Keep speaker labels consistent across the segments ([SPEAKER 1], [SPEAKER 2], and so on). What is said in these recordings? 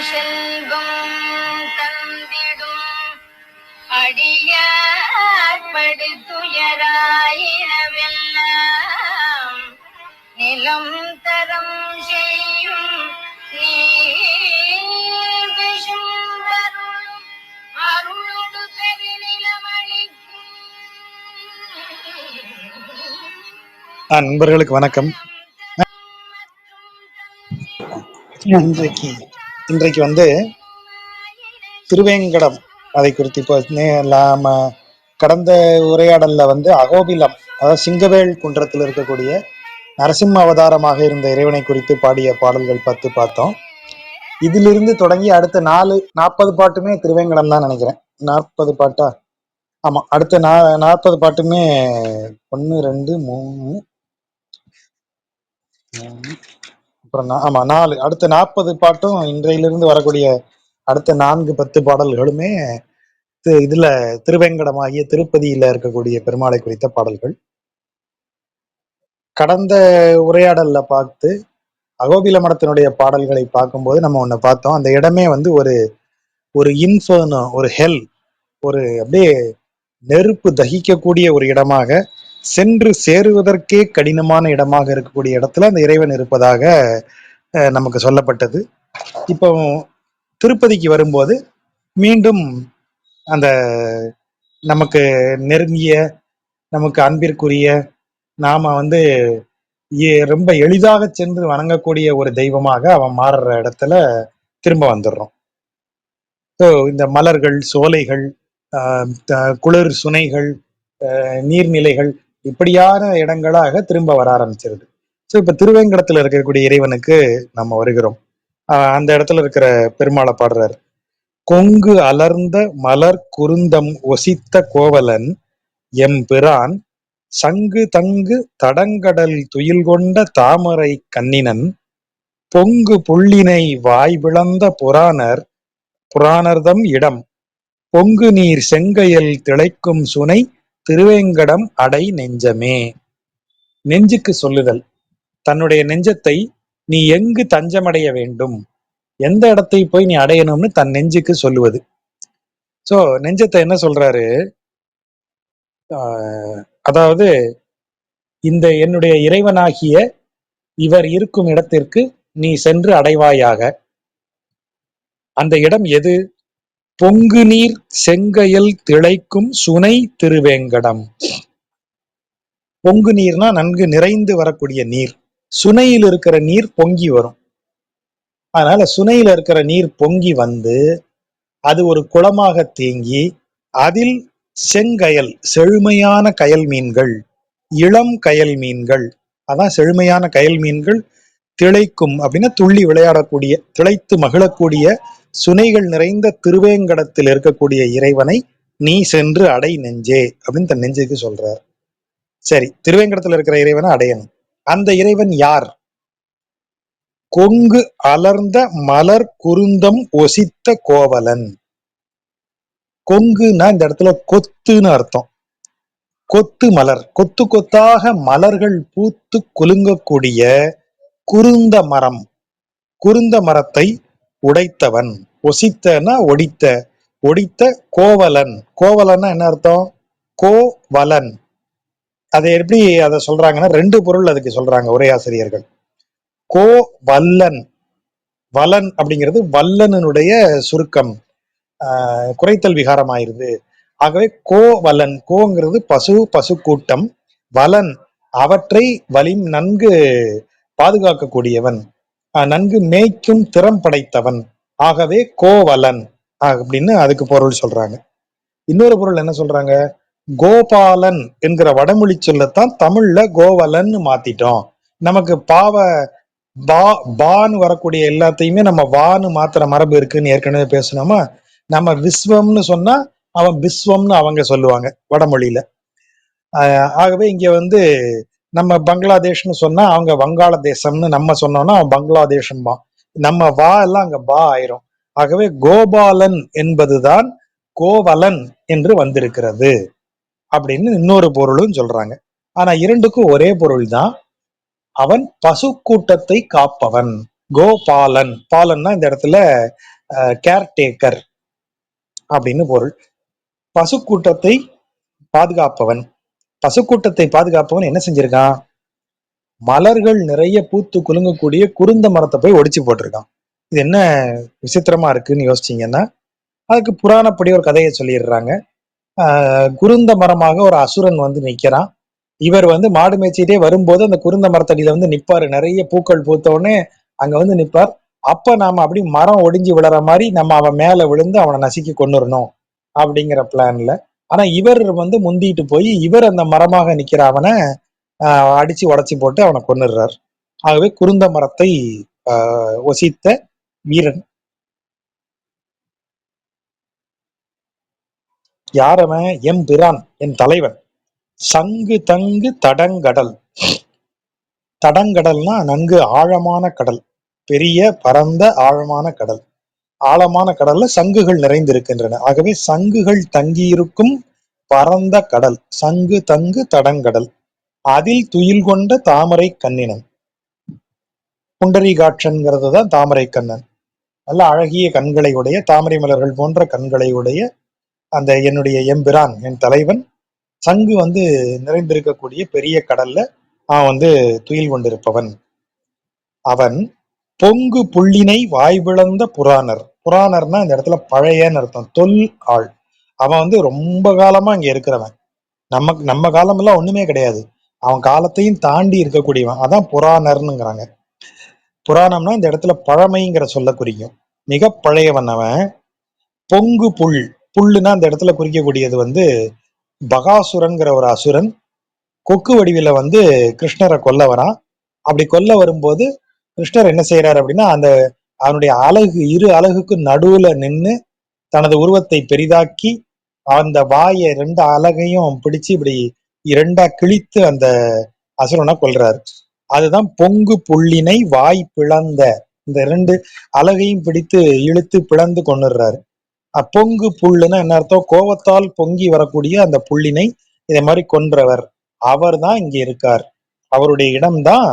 [SPEAKER 1] செல்வம் தந்திடும் அடியார்படுத்துயராயிரவெல்லாம் நிலம் தரம் செய்யும் நீர் விஷம் வரும் அருளோடு பெருநிலமளிக்கும்.
[SPEAKER 2] நண்பர்களுக்கு வணக்கம். இன்றைக்கு வந்து திருவேங்கடம் அதை குறித்து இப்போ நாம கடந்த உரையாடல்ல வந்து அகோபிலம், அதாவது சிங்கவேல் குன்றத்தில் இருக்கக்கூடிய நரசிம்ம அவதாரமாக இருந்த இறைவனை குறித்து பாடிய பாடல்கள் 10 பார்த்தோம். இதிலிருந்து தொடங்கி அடுத்த 40 பாட்டுமே திருவேங்கடம் தான் நினைக்கிறேன். 40 பாட்டா? ஆமா, அடுத்த 40 பாட்டுமே 1 2 3 அப்புறம் ஆமா 4, அடுத்த 40 பாட்டும் இன்றையிலிருந்து வரக்கூடிய அடுத்த 4-10 பாடல்களுமே இதுல திருவேங்கடமாகிய திருப்பதியில இருக்கக்கூடிய பெருமாளை குறித்த பாடல்கள். கடந்த உரையாடல்ல பார்த்து அகோபில மடத்தினுடைய பாடல்களை பார்க்கும்போது நம்ம ஒண்ணு பார்த்தோம். அந்த இடமே வந்து ஒரு இன்ஃபர்னோ, ஒரு ஹெல், ஒரு அப்படியே நெருப்பு தகிக்கக்கூடிய ஒரு இடமாக, சென்று சேருவதற்கே கடினமான இடமாக இருக்கக்கூடிய இடத்துல அந்த இறைவன் இருப்பதாக நமக்கு சொல்லப்பட்டது. இப்போ திருப்பதிக்கு வரும்போது மீண்டும் அந்த நமக்கு நெருங்கிய, நமக்கு அன்பிற்குரிய, நாம வந்து ரொம்ப எளிதாக சென்று வணங்கக்கூடிய ஒரு தெய்வமாக அவன் மாறுற இடத்துல திரும்ப வந்துடுறோம். ஸோ இந்த மலர்கள், சோலைகள், குளிர் சுனைகள், நீர்நிலைகள், இப்படியான இடங்களாக திரும்ப வர ஆரம்பிச்சிருது. ஸோ இப்ப திருவேங்கடத்துல இருக்கக்கூடிய இறைவனுக்கு நம்ம வருகிறோம். அந்த இடத்துல இருக்கிற பெருமாளை பாடுறாரு. கொங்கு அலர்ந்த மலர் குருந்தம் ஒசித்த கோவலன் எம்பிரான் சங்கு தங்கு தடங்கடல் துயில் கொண்ட தாமரை கண்ணினன் பொங்கு புள்ளினை வாய் பிளந்த புராணர்தம் இடம் பொங்கு நீர் செங்கையல் திளைக்கும் சுனை திருவேங்கடம் அடை நெஞ்சமே. நெஞ்சுக்கு சொல்லுதல், தன்னுடைய நெஞ்சத்தை நீ எங்கு தஞ்சமடைய வேண்டும், எந்த இடத்தை போய் நீ அடையணும்னு தன் நெஞ்சுக்கு சொல்லுவது. சோ நெஞ்சத்தை என்ன சொல்றாரு, அதாவது இந்த என்னுடைய இறைவனாகிய இவர் இருக்கும் இடத்திற்கு நீ சென்று அடைவாயாக. அந்த இடம் எது? பொங்கு நீர் செங்கையல் திளைக்கும் சுனை திருவேங்கடம். பொங்கு நீர்னா நன்கு நிறைந்து வரக்கூடிய நீர். சுனையில் இருக்கிற நீர் பொங்கி வரும். அதனால சுனையில இருக்கிற நீர் பொங்கி வந்து அது ஒரு குளமாக தேங்கி அதில் செங்கயல், செழுமையான கயல் மீன்கள், இளம் கயல் மீன்கள், அதான் செழுமையான கயல் மீன்கள், திளைக்கும் அப்படின்னா துள்ளி விளையாடக்கூடிய, திளைத்து மகிழக்கூடிய சுனைகள் நிறைந்த திருவேங்கடத்தில் இருக்கக்கூடிய இறைவனை நீ சென்று அடை நெஞ்சே அப்படின்னு தன் நெஞ்சுக்கு சொல்றார். சரி, திருவேங்கடத்துல இருக்கிற இறைவனை அடையணும். அந்த இறைவன் யார்? கொங்கு அலர்ந்த மலர் குருந்தம் ஒசித்த கோவலன். கொங்குன்னா இந்த இடத்துல கொத்துன்னு அர்த்தம். கொத்து மலர், கொத்து கொத்தாக மலர்கள் பூத்து குலுங்கக்கூடிய குருந்த மரம், குருந்த மரத்தை உடைத்தவன். ஒசித்தனா ஒடித்த, ஒடித்த கோவலன். கோவலன்னா என்ன அர்த்தம்? கோவலன். அதை எப்படி அதை சொல்றாங்கன்னா 2 பொருள் அதுக்கு சொல்றாங்க உரையாசிரியர்கள். கோ வல்லன், வலன் அப்படிங்கிறது வல்லனுடைய சுருக்கம், குறைத்தல் விகாரம் ஆயிருது. ஆகவே கோவலன், கோங்கிறது பசு, பசு கூட்டம், வலன் அவற்றை நன்கு பாதுகாக்கக்கூடியவன், நன்கு மேய்க்கும் திறம் படைத்தவன். ஆகவே கோவலன் அப்படின்னு அதுக்கு பொருள் சொல்றாங்க. இன்னொரு பொருள் என்ன சொல்றாங்க? கோபாலன் என்கிற வடமொழி சொல்லத்தான் தமிழ்ல கோவலன் மாத்திட்டோம். நமக்கு பான்னு வரக்கூடிய எல்லாத்தையுமே நம்ம வான்னு மாத்திர மரபு இருக்குன்னு ஏற்கனவே பேசணுமா. நம்ம விஸ்வம்னு சொன்னா அவன் பிஸ்வம்னு அவங்க சொல்லுவாங்க வடமொழியில. ஆகவே இங்க வந்து நம்ம பங்களாதேஷ்னு சொன்னா அவங்க வங்காள தேசம்னு நம்ம சொன்னோம்னா அவன் பங்களாதேஷம்பா. நம்ம வா எல்லாம் அங்க பா ஆயிரும். ஆகவே கோபாலன் என்பதுதான் கோவலன் என்று வந்திருக்கிறது அப்படின்னு இன்னொரு பொருளும் சொல்றாங்க. ஆனா 2க்கும் ஒரே பொருள் தான். அவன் பசு கூட்டத்தை காப்பவன். கோபாலன், பாலன்னா இந்த இடத்துல கேர்டேக்கர் அப்படின்னு பொருள். பசுக்கூட்டத்தை பாதுகாப்பவன். பசுக்கூட்டத்தை பாதுகாப்பவன் என்ன செஞ்சிருக்கான்? மலர்கள் நிறைய பூத்து குலுங்கக்கூடிய குருந்த மரத்தை போய் ஒடிச்சு போட்டிருக்கான். இது என்ன விசித்திரமா இருக்குன்னு யோசிச்சீங்கன்னா, அதுக்கு புராணப்படி ஒரு கதையை சொல்லிடுறாங்க. குருந்த மரமாக ஒரு அசுரன் வந்து நிக்கிறான். இவர் வந்து மாடு மேய்ச்சிட்டே வரும்போது அந்த குருந்த மரத்தடியில வந்து நிப்பாரு. நிறைய பூக்கள் பூத்த உடனே அங்க வந்து நிப்பார். அப்ப நாம அப்படி மரம் ஒடிஞ்சு விழற மாதிரி நம்ம அவன் மேல விழுந்து அவனை நசுக்கி கொண்டுறணும் அப்படிங்கிற பிளான்ல. ஆனா இவர் வந்து முந்திட்டு போய் இவர் அந்த மரமாக நிக்கிற அவனை அடிச்சு உடைச்சு போட்டு அவனை கொன்னுடுறார். ஆகவே குருந்த மரத்தை ஒசித்த வீரன். யாரவன்? எம்பிரான், என் தலைவன். சங்கு தங்கு தடங்கடல். தடங்கடல்னா நன்கு ஆழமான கடல், பெரிய பரந்த ஆழமான கடல். ஆழமான கடல்ல சங்குகள் நிறைந்திருக்கின்றன. ஆகவே சங்குகள் தங்கியிருக்கும் பரந்த கடல். சங்கு தங்கு தடங்கடல். அதில் துயில் கொண்ட தாமரை கண்ணினன். புண்டரீகாட்சன்கிறது தான் தாமரை கண்ணன். நல்ல அழகிய கண்களை உடைய, தாமரை மலர்கள் போன்ற கண்களை உடைய அந்த என்னுடைய எம்பிரான், என் தலைவன், சங்கு வந்து நிறைந்திருக்கக்கூடிய பெரிய கடல்ல அவன் வந்து துயில் கொண்டிருப்பவன். அவன் பொங்கு புள்ளினை வாய்விழந்த புராணர். புராணர்னா இந்த இடத்துல பழையன்னு அர்த்தம், தொல் ஆள். அவன் வந்து ரொம்ப காலமா இங்க இருக்கிறவன். நம்ம காலம் எல்லாம் ஒண்ணுமே கிடையாது, அவன் காலத்தையும் தாண்டி இருக்கக்கூடியவன். அதான் புராணர்னுங்கிறாங்க. புராணம்னா இந்த இடத்துல பழமைங்கிற சொல்ல குறிக்கும். மிக பழையவன் அவன். பொங்கு புல், புல்லுனா இந்த இடத்துல குறிக்கக்கூடியது வந்து பகாசுரன்கிற ஒரு அசுரன். கொக்கு வடிவில வந்து கிருஷ்ணரை கொல்ல வரான். அப்படி கொல்ல வரும்போது கிருஷ்ணர் என்ன செய்யறாரு அப்படின்னா, அந்த அவனுடைய அழகு, இரு அழகுக்கு நடுவுல நின்று தனது உருவத்தை பெரிதாக்கி அந்த வாயை ரெண்டு அழகையும் பிடிச்சு இப்படி இரண்டா கிழித்து அந்த அசுரனை கொல்றாரு. அதுதான் பொங்கு புள்ளினை வாய் பிளந்த. இந்த ரெண்டு அழகையும் பிடித்து இழுத்து பிளந்து கொண்டுறாரு. பொங்கு புல்லுன்னா என்ன அர்த்தம்? கோவத்தால் பொங்கி வரக்கூடிய அந்த புள்ளினை இதை மாதிரி கொன்றவர். அவர் தான் இங்க இருக்கார். அவருடைய இடம்தான்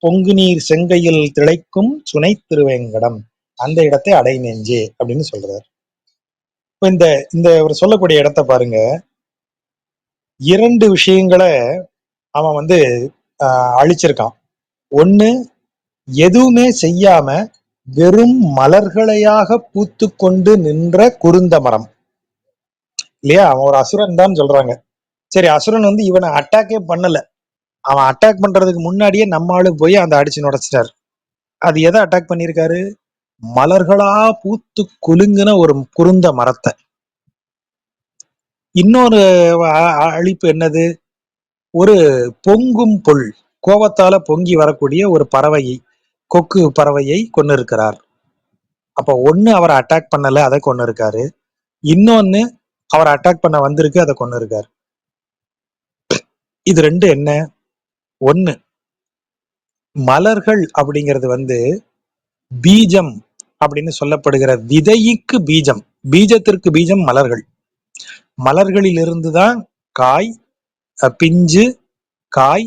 [SPEAKER 2] பொங்கு நீர் செங்கையில் திளைக்கும் சுனை திருவேங்கடம். அந்த இடத்தை அடை நெஞ்சே அப்படின்னு சொல்றாரு. இப்ப இந்த இந்த ஒரு சொல்லக்கூடிய இடத்த பாருங்க. இரண்டு விஷயங்களை அவன் வந்து அழிச்சிருக்கான். ஒண்ணு, எதுவுமே செய்யாம வெறும் மலர்களையாக பூத்து கொண்டு நின்ற குருந்த மரம் இல்லையா? அவன் ஒரு அசுரன் தான் சொல்றாங்க. சரி, அசுரன் வந்து இவனை அட்டாக்கே பண்ணல. அவன் அட்டாக் பண்றதுக்கு முன்னாடியே நம்ம ஆளு போய் அந்த அடிச்சு நுடைச்சிட்டாரு. அது எதை அட்டாக் பண்ணிருக்காரு? மலர்களா பூத்து குலுங்கின ஒரு குருந்த மரத்தை. இன்னொரு அழிப்பு என்னது? ஒரு பொங்கும் புல், கோபத்தால பொங்கி வரக்கூடிய ஒரு பறவையை, கொக்கு பறவையை கொண்டு இருக்கிறார். அப்ப ஒண்ணு அவரை அட்டாக் பண்ணல, அதை கொண்டு இருக்காரு. இன்னொன்னு அவரை அட்டாக் பண்ண வந்திருக்கு, அதை கொண்டு இருக்காரு. இது ரெண்டு என்ன? ஒண்ணு, மலர்கள் அப்படிங்கிறது வந்து பீஜம் அப்படின்னு சொல்லப்படுகிற விதைக்கு பீஜம். பீஜத்திற்கு பீஜம் மலர்கள். மலர்களில் இருந்துதான் காய், பிஞ்சு, காய்,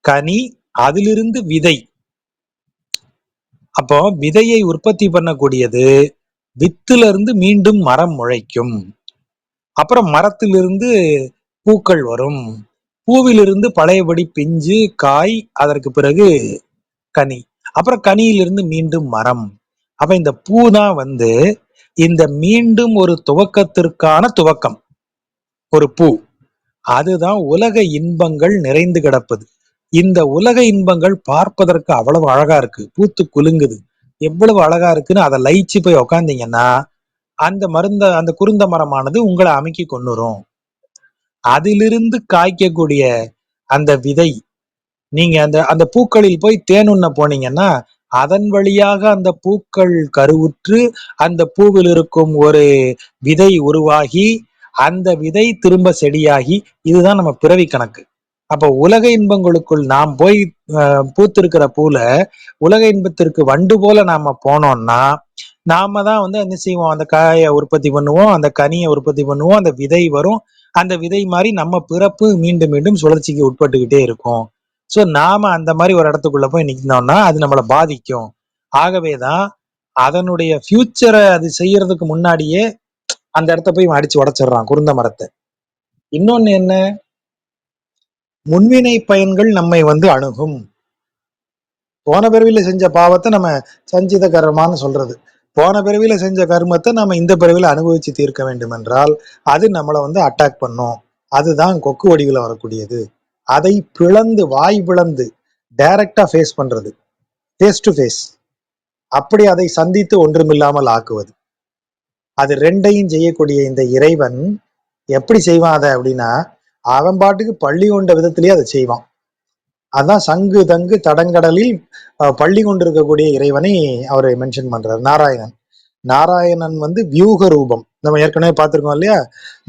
[SPEAKER 2] கனி, அதிலிருந்து விதை. அப்போ விதையை உற்பத்தி பண்ணக்கூடியது வித்துல இருந்து மீண்டும் மரம் முளைக்கும். அப்புறம் மரத்திலிருந்து பூக்கள் வரும். பூவிலிருந்து பழையபடி பிஞ்சு, காய், அதற்கு பிறகு கனி, அப்புறம் கனியிலிருந்து மீண்டும் மரம். அப்ப இந்த பூ தான் வந்து இந்த மீண்டும் ஒரு துவக்கத்திற்கான துவக்கம். ஒரு பூ, அதுதான் உலக இன்பங்கள் நிறைந்து கிடப்பது. இந்த உலக இன்பங்கள் பார்ப்பதற்கு அவ்வளவு அழகா இருக்கு, பூத்து குலுங்குது. எவ்வளவு அழகா இருக்குன்னு அதை லயிச்சு போய் உக்காந்தீங்கன்னா அந்த அந்த குருந்த மரமானது உங்களை அமுக்கி கொண்டுரும். அதிலிருந்து காய்க்கக்கூடிய அந்த விதை, நீங்க அந்த அந்த பூக்களில் போய் தேனுண்ண போனீங்கன்னா அதன் வழியாக அந்த பூக்கள் கருவுற்று அந்த பூவில் இருக்கும் ஒரு விதை உருவாகி அந்த விதை திரும்ப செடியாகி, இதுதான் நம்ம பிறவி கணக்கு. அப்ப உலக இன்பங்களுக்குள் நாம் போய் பூத்திருக்கிற பூல உலக இன்பத்திற்கு வண்டு போல நாம போனோம்னா நாம தான் வந்து என்ன செய்வோம்? அந்த காயை உற்பத்தி பண்ணுவோம், அந்த கனியை உற்பத்தி பண்ணுவோம், அந்த விதை வரும். அந்த விதை மாதிரி நம்ம பிறப்பு மீண்டும் மீண்டும் சுழற்சிக்கு உட்பட்டுக்கிட்டே இருக்கும். ஸோ நாம அந்த மாதிரி ஒரு இடத்துக்குள்ள போய் நிற்கணும்னா அது நம்மளை பாதிக்கும். ஆகவேதான் அதனுடைய ஃபியூச்சரை அது செய்யறதுக்கு முன்னாடியே அந்த இடத்த போய் அடிச்சு உடைச்சிடுறான் குருந்த மரத்தை. இன்னொன்னு என்ன, முன்வினை பயன்கள் நம்மை வந்து அணுகும். போன பிறவியில செஞ்ச பாவத்தை நம்ம சஞ்சித கர்மான்னு சொல்றது. போன பிறவியில செஞ்ச கர்மத்தை நம்ம இந்த பிறவியில அனுபவிச்சு தீர்க்க வேண்டும் என்றால் அது நம்மளை வந்து அட்டாக் பண்ணும். அதுதான் கொக்கு வடிவில் வரக்கூடியது. அதை பிளந்து, வாய் பிளந்து டைரக்டா ஃபேஸ் பண்றது, ஃபேஸ் டு ஃபேஸ். அப்படி அதை சந்தித்து ஒன்றுமில்லாமல் ஆக்குவது. அது ரெண்டையும் செய்யக்கூடிய இந்த இறைவன் எப்படி செய்வான் அதை அப்படின்னா, அவன் பாட்டுக்கு பள்ளி கொண்ட விதத்திலேயே அதை செய்வான். அதான் சங்கு தங்கு தடங்கடலில் பள்ளி கொண்டிருக்கக்கூடிய இறைவனை அவர் மென்ஷன் பண்றார். நாராயணன். நாராயணன் வந்து வியூக ரூபம், நம்ம ஏற்கனவே பார்த்திருக்கோம் இல்லையா.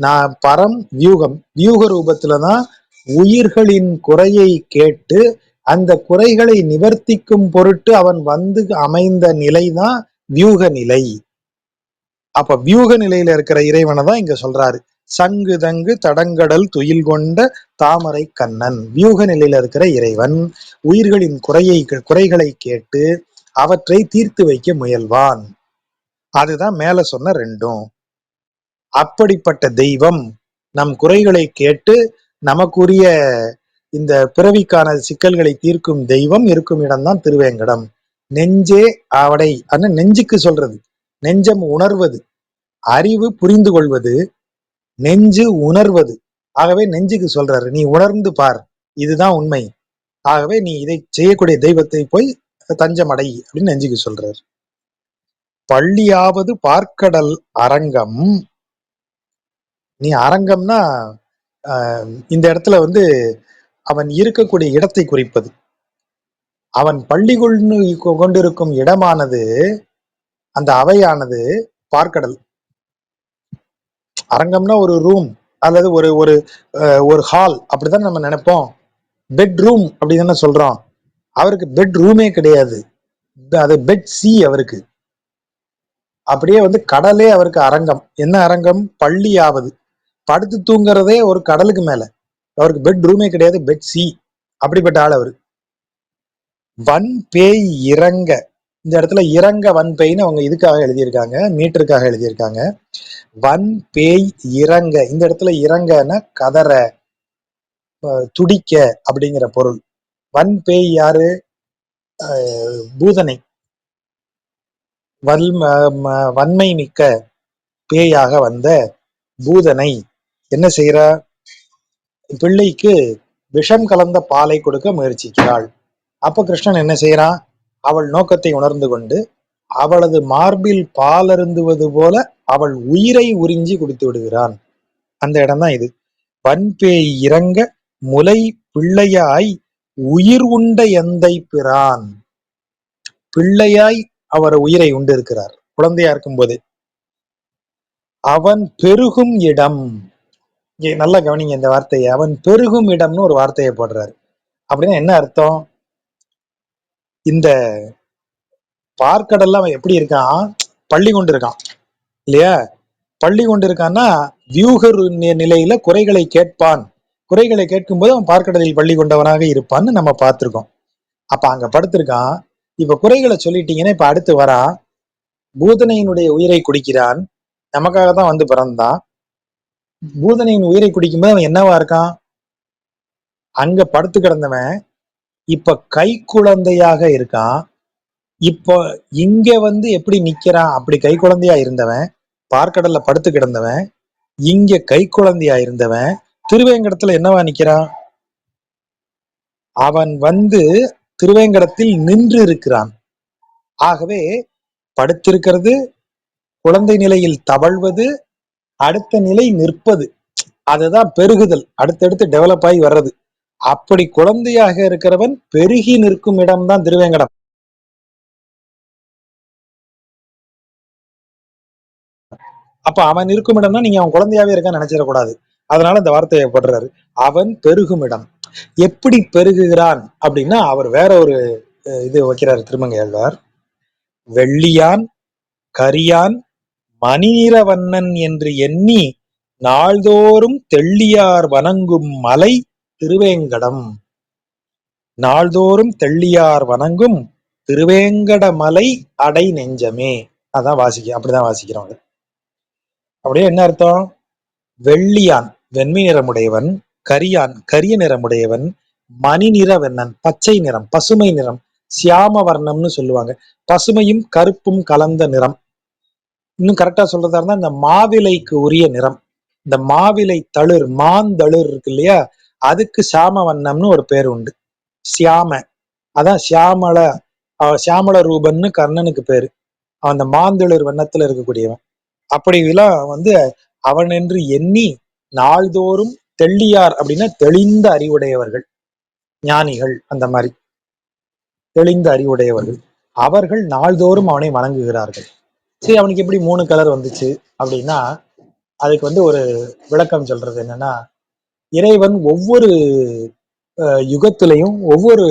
[SPEAKER 2] நான் பரம் வியூகம், வியூக ரூபத்துலதான் உயிர்களின் குறையை கேட்டு அந்த குறைகளை நிவர்த்திக்கும் பொருட்டு அவன் வந்து அமைந்த நிலைதான் வியூக நிலை. அப்ப வியூக நிலையில இருக்கிற இறைவனை தான் இங்க சொல்றாரு. சங்கு தங்கு தடங்கடல் துயில் கொண்ட தாமரை கண்ணன். வியூக நிலையில இருக்கிற இறைவன் உயிர்களின் குறைகளை கேட்டு அவற்றை தீர்த்து வைக்க முயல்வான். அதுதான் மேல சொன்ன ரெண்டும். அப்படிப்பட்ட தெய்வம் நம் குறைகளை கேட்டு நமக்குரிய இந்த பிறவிக்கான சிக்கல்களை தீர்க்கும் தெய்வம் இருக்கும் இடம்தான் திருவேங்கடம். நெஞ்சே அவடை அண்ணா, நெஞ்சுக்கு சொல்றது. நெஞ்சம் உணர்வது, அறிவு புரிந்து கொள்வது, நெஞ்சு உணர்வது. ஆகவே நெஞ்சுக்கு சொல்றாரு, நீ உணர்ந்து பார், இதுதான் உண்மை. ஆகவே நீ இதை செய்யக்கூடிய தெய்வத்தை போய் தஞ்சம் அடை அப்படின்னு நெஞ்சுக்கு சொல்றாரு. பள்ளியாவது பார்க்கடல் அரங்கம். நீ அரங்கம்னா இந்த இடத்துல வந்து அவன் இருக்கக்கூடிய இடத்தை குறிப்பது. அவன் பள்ளி கொண்டிருக்கும் இடமானது, அந்த அவையானது பார்க்கடல். அரங்கம்னா ஒரு ரூம் அல்லது ஒரு ஒரு ஒரு ஹால் அப்படிதான் நம்ம நினைப்போம். பெட்ரூம் அப்படின்னு சொல்றோம். அவருக்கு பெட் ரூமே கிடையாது, அது பெட் சி அவருக்கு. அப்படியே வந்து கடலே அவருக்கு அரங்கம். என்ன அரங்கம்? பள்ளியாவது, படுத்து தூங்குறதே ஒரு கடலுக்கு மேல. அவருக்கு பெட் ரூமே கிடையாது, பெட் சி. அப்படிப்பட்ட ஆள் அவரு. வன் பேய் இறங்க, இந்த இடத்துல இறங்க வன் பேய்னு அவங்க இதுக்காக எழுதியிருக்காங்க, மீட்டருக்காக எழுதியிருக்காங்க. வன் பேய் இறங்க, இந்த இடத்துல இறங்கன கதற, துடிக்க அப்படிங்கிற பொருள். வன் பேய் யாரு? பூதனை. வன்மை மிக்க பேயாக வந்த பூதனை என்ன செய்யறா? பிள்ளைக்கு விஷம் கலந்த பாலை கொடுக்க முயற்சிக்கிறாள். அப்ப கிருஷ்ணன் என்ன செய்யறான்? அவள் நோக்கத்தை உணர்ந்து கொண்டு அவளது மார்பில் பால் அருந்துவது போல அவள் உயிரை உறிஞ்சி குடித்து விடுகிறான். அந்த இடம்தான் இது. வன்பேய் இறங்க முலை பிள்ளையாய் உயிர் உண்ட எந்தை பிரான். பிள்ளையாய் அவர் உயிரை உண்டு இருக்கிறார் குழந்தையா இருக்கும் போதே. அவன் பெருகும் இடம், நல்லா கவனிங்க இந்த வார்த்தையை. அவன் பெருகும் இடம்னு ஒரு வார்த்தையை போடுறாரு. அப்படின்னா என்ன அர்த்தம்? இந்த பார்க்கடல்ல அவன் எப்படி இருக்கான்? பள்ளி கொண்டு இருக்கான் இல்லையா? பள்ளி கொண்டு இருக்கான்னா வியூகர் நிலையில குறைகளை கேட்பான். குறைகளை கேட்கும் போது அவன் பார்க்கடலில் பள்ளி கொண்டவனாக இருப்பான்னு நம்ம பார்த்திருக்கோம். அப்ப அங்க படுத்திருக்கான். இப்ப குறைகளை சொல்லிட்டீங்கன்னா இப்ப அடுத்து வரான். பூதனையினுடைய உயிரை குடிக்கிறான். நமக்காக தான் வந்து பிறந்தான். பூதனையின் உயிரை குடிக்கும்போது அவன் என்னவா இருக்கான்? அங்க படுத்து கிடந்தவன் இப்ப கை குழந்தையாக இருக்கான். இப்போ இங்க வந்து எப்படி நிக்கிறான்? அப்படி கை குழந்தையா இருந்தவன், பார்க்கடல்ல படுத்து கிடந்தவன், இங்க கை குழந்தையா இருந்தவன் திருவேங்கடத்துல என்னவா நிக்கிறான்? அவன் வந்து திருவேங்கடத்தில் நின்று இருக்கிறான். ஆகவே படுத்திருக்கிறது, குழந்தை நிலையில் தவழ்வது, அடுத்த நிலை நிற்பது, அதுதான் பெருகுதல், அடுத்தடுத்து டெவலப் ஆகி வர்றது. அப்படி குழந்தையாக இருக்கிறவன் பெருகி நிற்கும் இடம்தான் திருவேங்கடம். அப்ப அவன் இருக்கும் இடம்னா நீங்க அவன் குழந்தையாவே இருக்கான்னு நினைச்சிடக்கூடாது. அதனால இந்த வார்த்தையை போடுறாரு, அவன் பெருகும் இடம். எப்படி பெருகுகிறான் அப்படின்னா அவர் வேற ஒரு இது வைக்கிறார் திருமங்கையாழ்வார். வெள்ளியான் கரியான் மணிநிறவண்ணன் என்று எண்ணி நாள்தோறும் தெள்ளியார் வணங்கும் மலை திருவேங்கடம். நாள்தோறும் தெள்ளியார் வணங்கும் திருவேங்கடமலை அடை நெஞ்சமே. அதான் அப்படிதான் வாசிக்கிறோம். அப்படியே என்ன அர்த்தம்? வெள்ளியான் வெண்மை நிறமுடையவன், கரியான் கரிய நிறமுடையவன், மணி நிற வெண்ணன் பச்சை நிறம், பசுமை நிறம், சியாம வர்ணம்னு சொல்லுவாங்க. பசுமையும் கருப்பும் கலந்த நிறம். இன்னும் கரெக்டா சொல்றதா இருந்தா இந்த மாவிலைக்கு உரிய நிறம். இந்த மாவிலை தளிர் மாந்தளிர் இருக்கு இல்லையா, அதுக்கு சாம வண்ணம்னு ஒரு பேர் உண்டு. சியாம, அதான் சியாமள ரூபன்னு கர்ணனுக்கு பேரு. அவன் அந்த மாந்தளிர் வண்ணத்துல இருக்கக்கூடியவன். அப்படிலாம் அவன் என்று எண்ணி நாள்தோறும் தெள்ளியார் அப்படின்னா தெளிந்த அறிவுடையவர்கள், ஞானிகள், அந்த மாதிரி தெளிந்த அறிவுடையவர்கள் அவர்கள் நாள்தோறும் அவனை வணங்குகிறார்கள். சரி, அவனுக்கு எப்படி 3 கலர் வந்துச்சு அப்படின்னா, அதுக்கு ஒரு விளக்கம் சொல்றது என்னன்னா, இறைவன் ஒவ்வொரு யுகத்திலையும் ஒவ்வொரு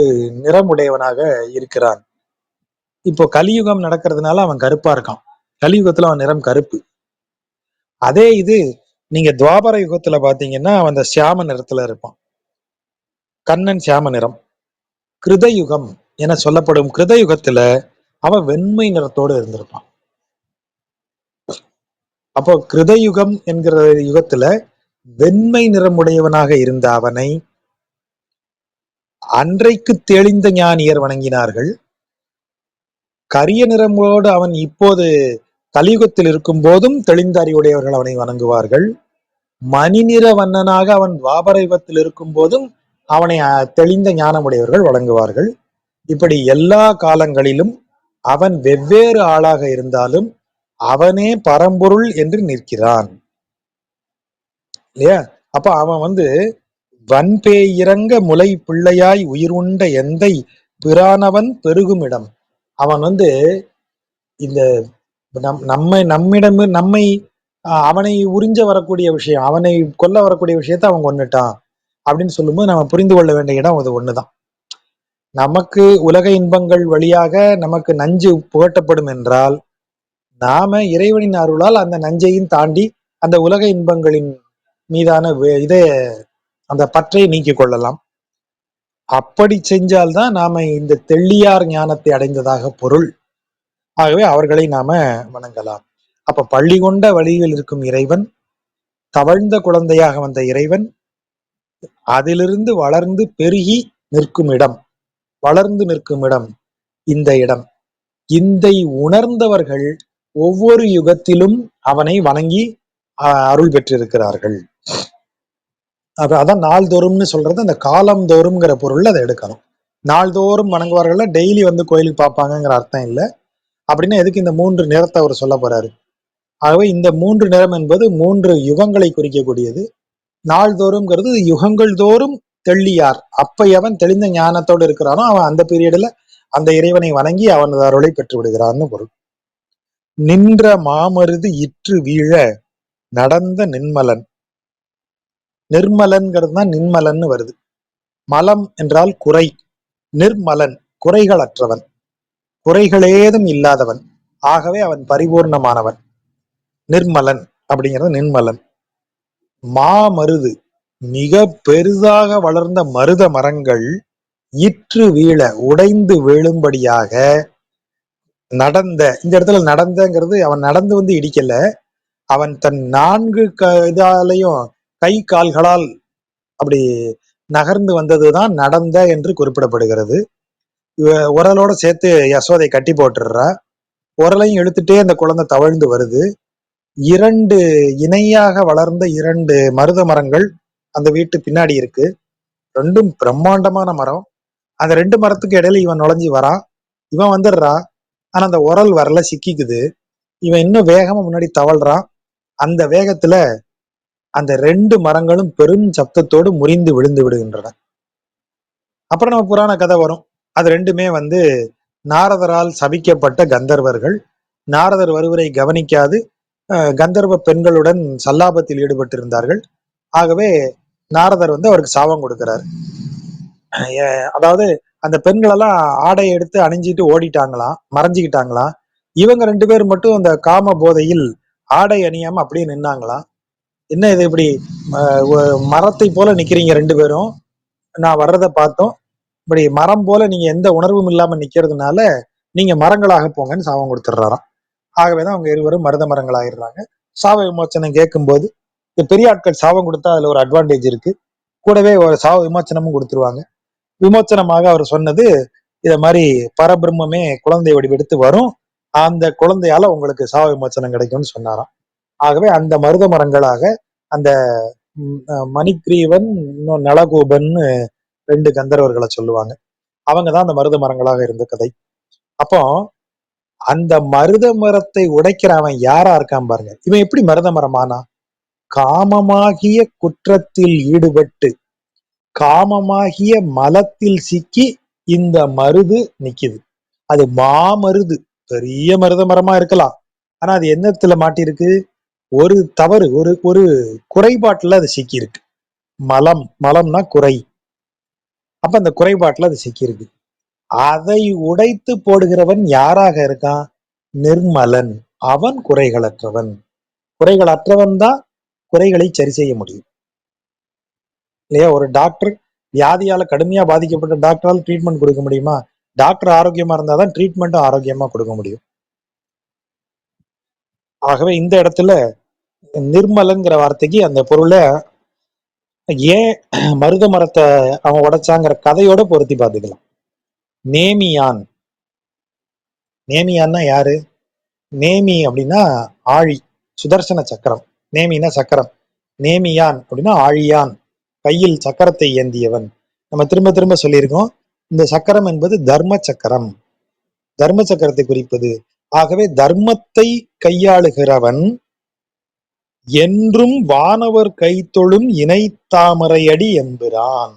[SPEAKER 2] நிறமுடையவனாக இருக்கிறான். இப்போ கலியுகம் நடக்கிறதுனால அவன் கருப்பா இருக்கான். கலியுகத்துல அவன் நிறம் கருப்பு. அதே இது நீங்க துவாபர யுகத்துல பாத்தீங்கன்னா அவன் அந்த சியாம நிறத்துல இருப்பான். கண்ணன் சியாம நிறம். கிருதயுகம் என சொல்லப்படும் கிருதயுகத்துல அவன் வெண்மை நிறத்தோடு இருந்திருப்பான். அப்போ கிருதயுகம் என்கிற யுகத்துல வெண்மை நிறமுடையவனாக இருந்த அவனை அன்றைக்கு தெளிந்த ஞானியர் வணங்கினார்கள். கரிய நிறமோடு அவன் இப்போது கலியுகத்தில் இருக்கும் போதும் தெளிந்த அறிவுடையவர்கள் அவனை வணங்குவார்கள். மணிநிற வண்ணனாக அவன் துவாபர யுகத்தில் இருக்கும் போதும் அவனை தெளிந்த ஞானமுடையவர்கள் வணங்குவார்கள். இப்படி எல்லா காலங்களிலும் அவன் வெவ்வேறு ஆளாக இருந்தாலும் அவனே பரம்பொருள் என்று நிற்கிறான் இல்லையா? அப்ப அவன் வன்பேயிரங்க முலை பிள்ளையாய் உயிர் உண்ட எந்தை பிரானவன் பெருகும் இடம். அவன் இந்த நம்மை அவனை உறிஞ்ச வரக்கூடிய விஷயம், அவனை கொல்ல வரக்கூடிய விஷயத்த அவன் கொன்னுட்டான் அப்படின்னு சொல்லும்போது நம்ம புரிந்து கொள்ள வேண்டிய இடம் அது ஒண்ணுதான். நமக்கு உலக இன்பங்கள் வழியாக நமக்கு நஞ்சு புகட்டப்படும் என்றால், நாம இறைவனின் அருளால் அந்த நஞ்சையும் தாண்டி அந்த உலக இன்பங்களின் மீதான அந்த பற்றை நீக்கிக் கொள்ளலாம். அப்படி செஞ்சால்தான் நாம இந்த தெள்ளியார் ஞானத்தை அடைந்ததாக பொருள். ஆகவே அவர்களை நாம வணங்கலாம். அப்ப பள்ளி கொண்ட வழியில் இருக்கும் இறைவன், தவழ்ந்த குழந்தையாக வந்த இறைவன், அதிலிருந்து வளர்ந்து பெருகி நிற்கும் இடம், வளர்ந்து நிற்கும் இடம் இந்த இடம். இதை உணர்ந்தவர்கள் ஒவ்வொரு யுகத்திலும் அவனை வணங்கி அருள் பெற்றிருக்கிறார்கள். அதான் நாள்தோறும்னு சொல்றது, அந்த காலம் தோறும்ங்கிற பொருள்ல அதை எடுக்கணும். நாள்தோறும் வணங்குவார்கள், டெய்லி கோயிலுக்கு பார்ப்பாங்கிற அர்த்தம் இல்லை. அப்படின்னா எதுக்கு இந்த 3 நிறத்தை அவர் சொல்ல போறாரு? ஆகவே இந்த 3 நிறம் என்பது 3 யுகங்களை குறிக்கக்கூடியது. நாள்தோறும்ங்கிறது யுகங்கள் தோறும் தெள்ளியார். அப்ப எவன் தெளிந்த ஞானத்தோடு இருக்கிறானோ அவன் அந்த பீரியட்ல அந்த இறைவனை வணங்கி அவனது அருளை பெற்று விடுகிறான்னு பொருள். நின்ற மாமருது இற்று வீழ நடந்த நின்மலன். நிர்மலன்கிறது தான் நின்மலன்னு வருது. மலம் என்றால் குறை, நிர்மலன் குறைகள் அற்றவன், குறைகளேதும் இல்லாதவன். ஆகவே அவன் பரிபூர்ணமானவன். நிர்மலன் அப்படிங்கிறது நின்மலன். மாமருது மிக பெரிதாக வளர்ந்த மருத மரங்கள் இற்று வீழ உடைந்து விழும்படியாக நடந்த. இந்த இடத்துல நடந்தங்கிறது அவன் நடந்து இடிக்கல, அவன் தன் 4 இதாலையும் கை கால்களால் அப்படி நகர்ந்து வந்ததுதான் நடந்த என்று குறிப்பிடப்படுகிறது. உரலோட சேர்த்து யசோதை கட்டி போட்டுடுறா. உரலையும் இழுத்துட்டே அந்த குழந்தை தவழ்ந்து வருது. 2 இணையாக வளர்ந்த 2 மருத மரங்கள் அந்த வீட்டு பின்னாடி இருக்கு. 2ம் பிரம்மாண்டமான மரம். அந்த 2 மரத்துக்கு இடையில இவன் நுழைஞ்சி வரான். இவன் வந்துடுறா, ஆனா அந்த உரல் வரல, சிக்கிக்குது. இவன் இன்னும் வேகமா முன்னாடி தவழ்றான். அந்த வேகத்துல அந்த 2 மரங்களும் பெரும் சப்தத்தோடு முறிந்து விழுந்து விடுகின்றன. அப்புறம் நம்ம புராண கதை வரும். அது 2மே நாரதரால் சபிக்கப்பட்ட கந்தர்வர்கள். நாரதர் வருவரை கவனிக்காது கந்தர்வ பெண்களுடன் சல்லாபத்தில் ஈடுபட்டிருந்தார்கள். ஆகவே நாரதர் அவருக்கு சாபம் கொடுக்கிறார். அதாவது அந்த பெண்கள் எல்லாம் ஆடை எடுத்து அணிஞ்சிட்டு ஓடிட்டாங்களாம், மறைஞ்சுக்கிட்டாங்களாம். இவங்க 2 பேர் மட்டும் அந்த காம போதையில் ஆடை அணியாம அப்படியே நின்னாங்களாம். என்ன இது இப்படி மரத்தை போல நிக்கிறீங்க 2 பேரும், நான் வர்றதை பார்த்தோம், இப்படி மரம் போல நீங்க எந்த உணர்வும் இல்லாம நிக்கிறதுனால நீங்க மரங்களாக போங்கன்னு சாபம் கொடுத்துடுறாராம். ஆகவேதான் அவங்க இருவரும் மருத மரங்கள் ஆயிடுறாங்க. சாப விமோச்சனம் கேட்கும்போது இந்த பெரிய ஆட்கள் சாபம் கொடுத்தா அதுல ஒரு அட்வான்டேஜ் இருக்கு, கூடவே ஒரு சாப விமோச்சனமும் கொடுத்துருவாங்க. விமோச்சனமாக அவர் சொன்னது இத மாதிரி பரபிரம்மே குழந்தை வடிவெடுத்து வரும், அந்த குழந்தையால உங்களுக்கு சாப விமோச்சனம் கிடைக்கும்னு சொன்னாராம். ஆகவே அந்த மருத மரங்களாக அந்த மணிக்ரீவன் இன்னும் நலகோபன்னு ரெண்டு கந்தர்வர்களை சொல்லுவாங்க, அவங்கதான் அந்த மருத மரங்களாக இருந்த கதை. அப்போ அந்த மருத மரத்தை உடைக்கிறவன் யாரா இருக்கான் பாருங்க. இவன் எப்படி மருத மரமானா? காமமாகிய குற்றத்தில் ஈடுபட்டு காமமாகிய மலத்தில் சிக்கி இந்த மருது நிக்குது. அது மாமருது, பெரிய மருத மரமா இருக்கலாம், ஆனா அது என்னத்துல மாட்டிருக்கு? ஒரு தவறு, ஒரு ஒரு குறைபாட்டுல அது சிக்கி இருக்கு. மலம்னா குறை. அப்ப அந்த குறைபாட்டுல அது சிக்கி இருக்கு. அதை உடைத்து போடுகிறவன் யாராக இருக்கான்? நிர்மலன். அவன் குறைகளற்றவன். குறைகளற்றவன் தான் குறைகளை சரி செய்ய முடியும் இல்லையா? ஒரு டாக்டர் வியாதியால கடுமையா பாதிக்கப்பட்ட டாக்டரால் ட்ரீட்மெண்ட் கொடுக்க முடியுமா? டாக்டர் ஆரோக்கியமா இருந்தாதான் ட்ரீட்மெண்ட்டும் ஆரோக்கியமா கொடுக்க முடியும். ஆகவே இந்த இடத்துல நிர்மலங்கிற வார்த்தைக்கு அந்த பொருளை ஏன் மருத மரத்தை அவன் உடைச்சாங்கிற கதையோட பொருத்தி பார்த்துக்கலாம். நேமியான். நேமியான்னா யாரு? நேமி அப்படின்னா ஆழி, சுதர்சன சக்கரம். நேமினா சக்கரம். நேமியான் அப்படின்னா ஆழியான், கையில் சக்கரத்தை ஏந்தியவன். நம்ம திரும்ப திரும்ப சொல்லியிருக்கோம், இந்த சக்கரம் என்பது தர்ம சக்கரம், தர்ம சக்கரத்தை குறிப்பது. ஆகவே தர்மத்தை கையாளுகிறவன் என்றும் வானவர் கைத்தொழும் இணை தாமரையடி என்கிறான்.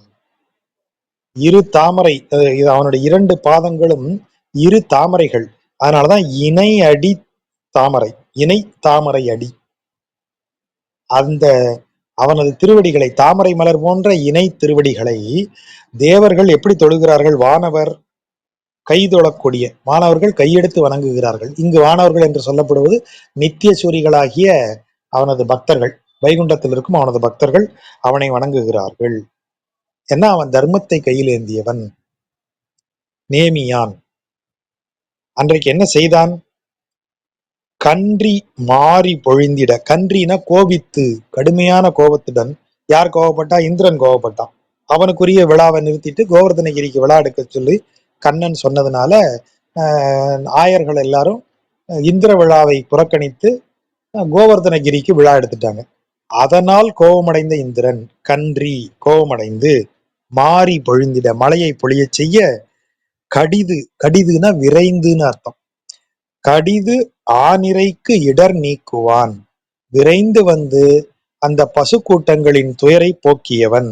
[SPEAKER 2] இரு தாமரை, இது அவனுடைய இரண்டு பாதங்களும் இரு தாமரைகள், அதனாலதான் இணை அடி தாமரை, இணை தாமரை அடி. அந்த அவனது திருவடிகளை, தாமரை மலர் போன்ற இணை திருவடிகளை தேவர்கள் எப்படி தொழுகிறார்கள்? வானவர் கைதொழக்கூடிய மாணவர்கள் கையெடுத்து வணங்குகிறார்கள். இங்கு வானவர்கள் என்று சொல்லப்படுவது நித்திய சூரிகளாகிய அவனது பக்தர்கள், வைகுண்டத்தில் இருக்கும் அவனது பக்தர்கள் அவனை வணங்குகிறார்கள். ஏன்னா அவன் தர்மத்தை கையில் ஏந்தியவன். நேமியான் அன்றைக்கு என்ன செய்தான்? கன்றி மாறி பொழிந்திட. கன்றினா கோபித்து, கடுமையான கோபத்துடன். யார் கோபப்பட்டா? இந்திரன் கோபப்பட்டான். அவனுக்குரிய விழாவை நிறுத்திட்டு கோவர்தனகிரிக்கு விழா எடுக்க சொல்லி கண்ணன் சொன்னதுனால ஆயர்கள் எல்லாரும் இந்திர விழாவை புறக்கணித்து கோவர்தனகிரிக்கு விழா எடுத்துட்டாங்க. அதனால் கோபமடைந்த இந்திரன் கன்றி கோபமடைந்து மாறி பொழிந்திட, மழையை பொழிய செய்ய, கடிது, கடிதுனா விரைந்துன்னு அர்த்தம், கடிது ஆனிரைக்கு இடர் நீக்குவான். விரைந்து வந்து அந்த பசு கூட்டங்களின் துயரை போக்கியவன்.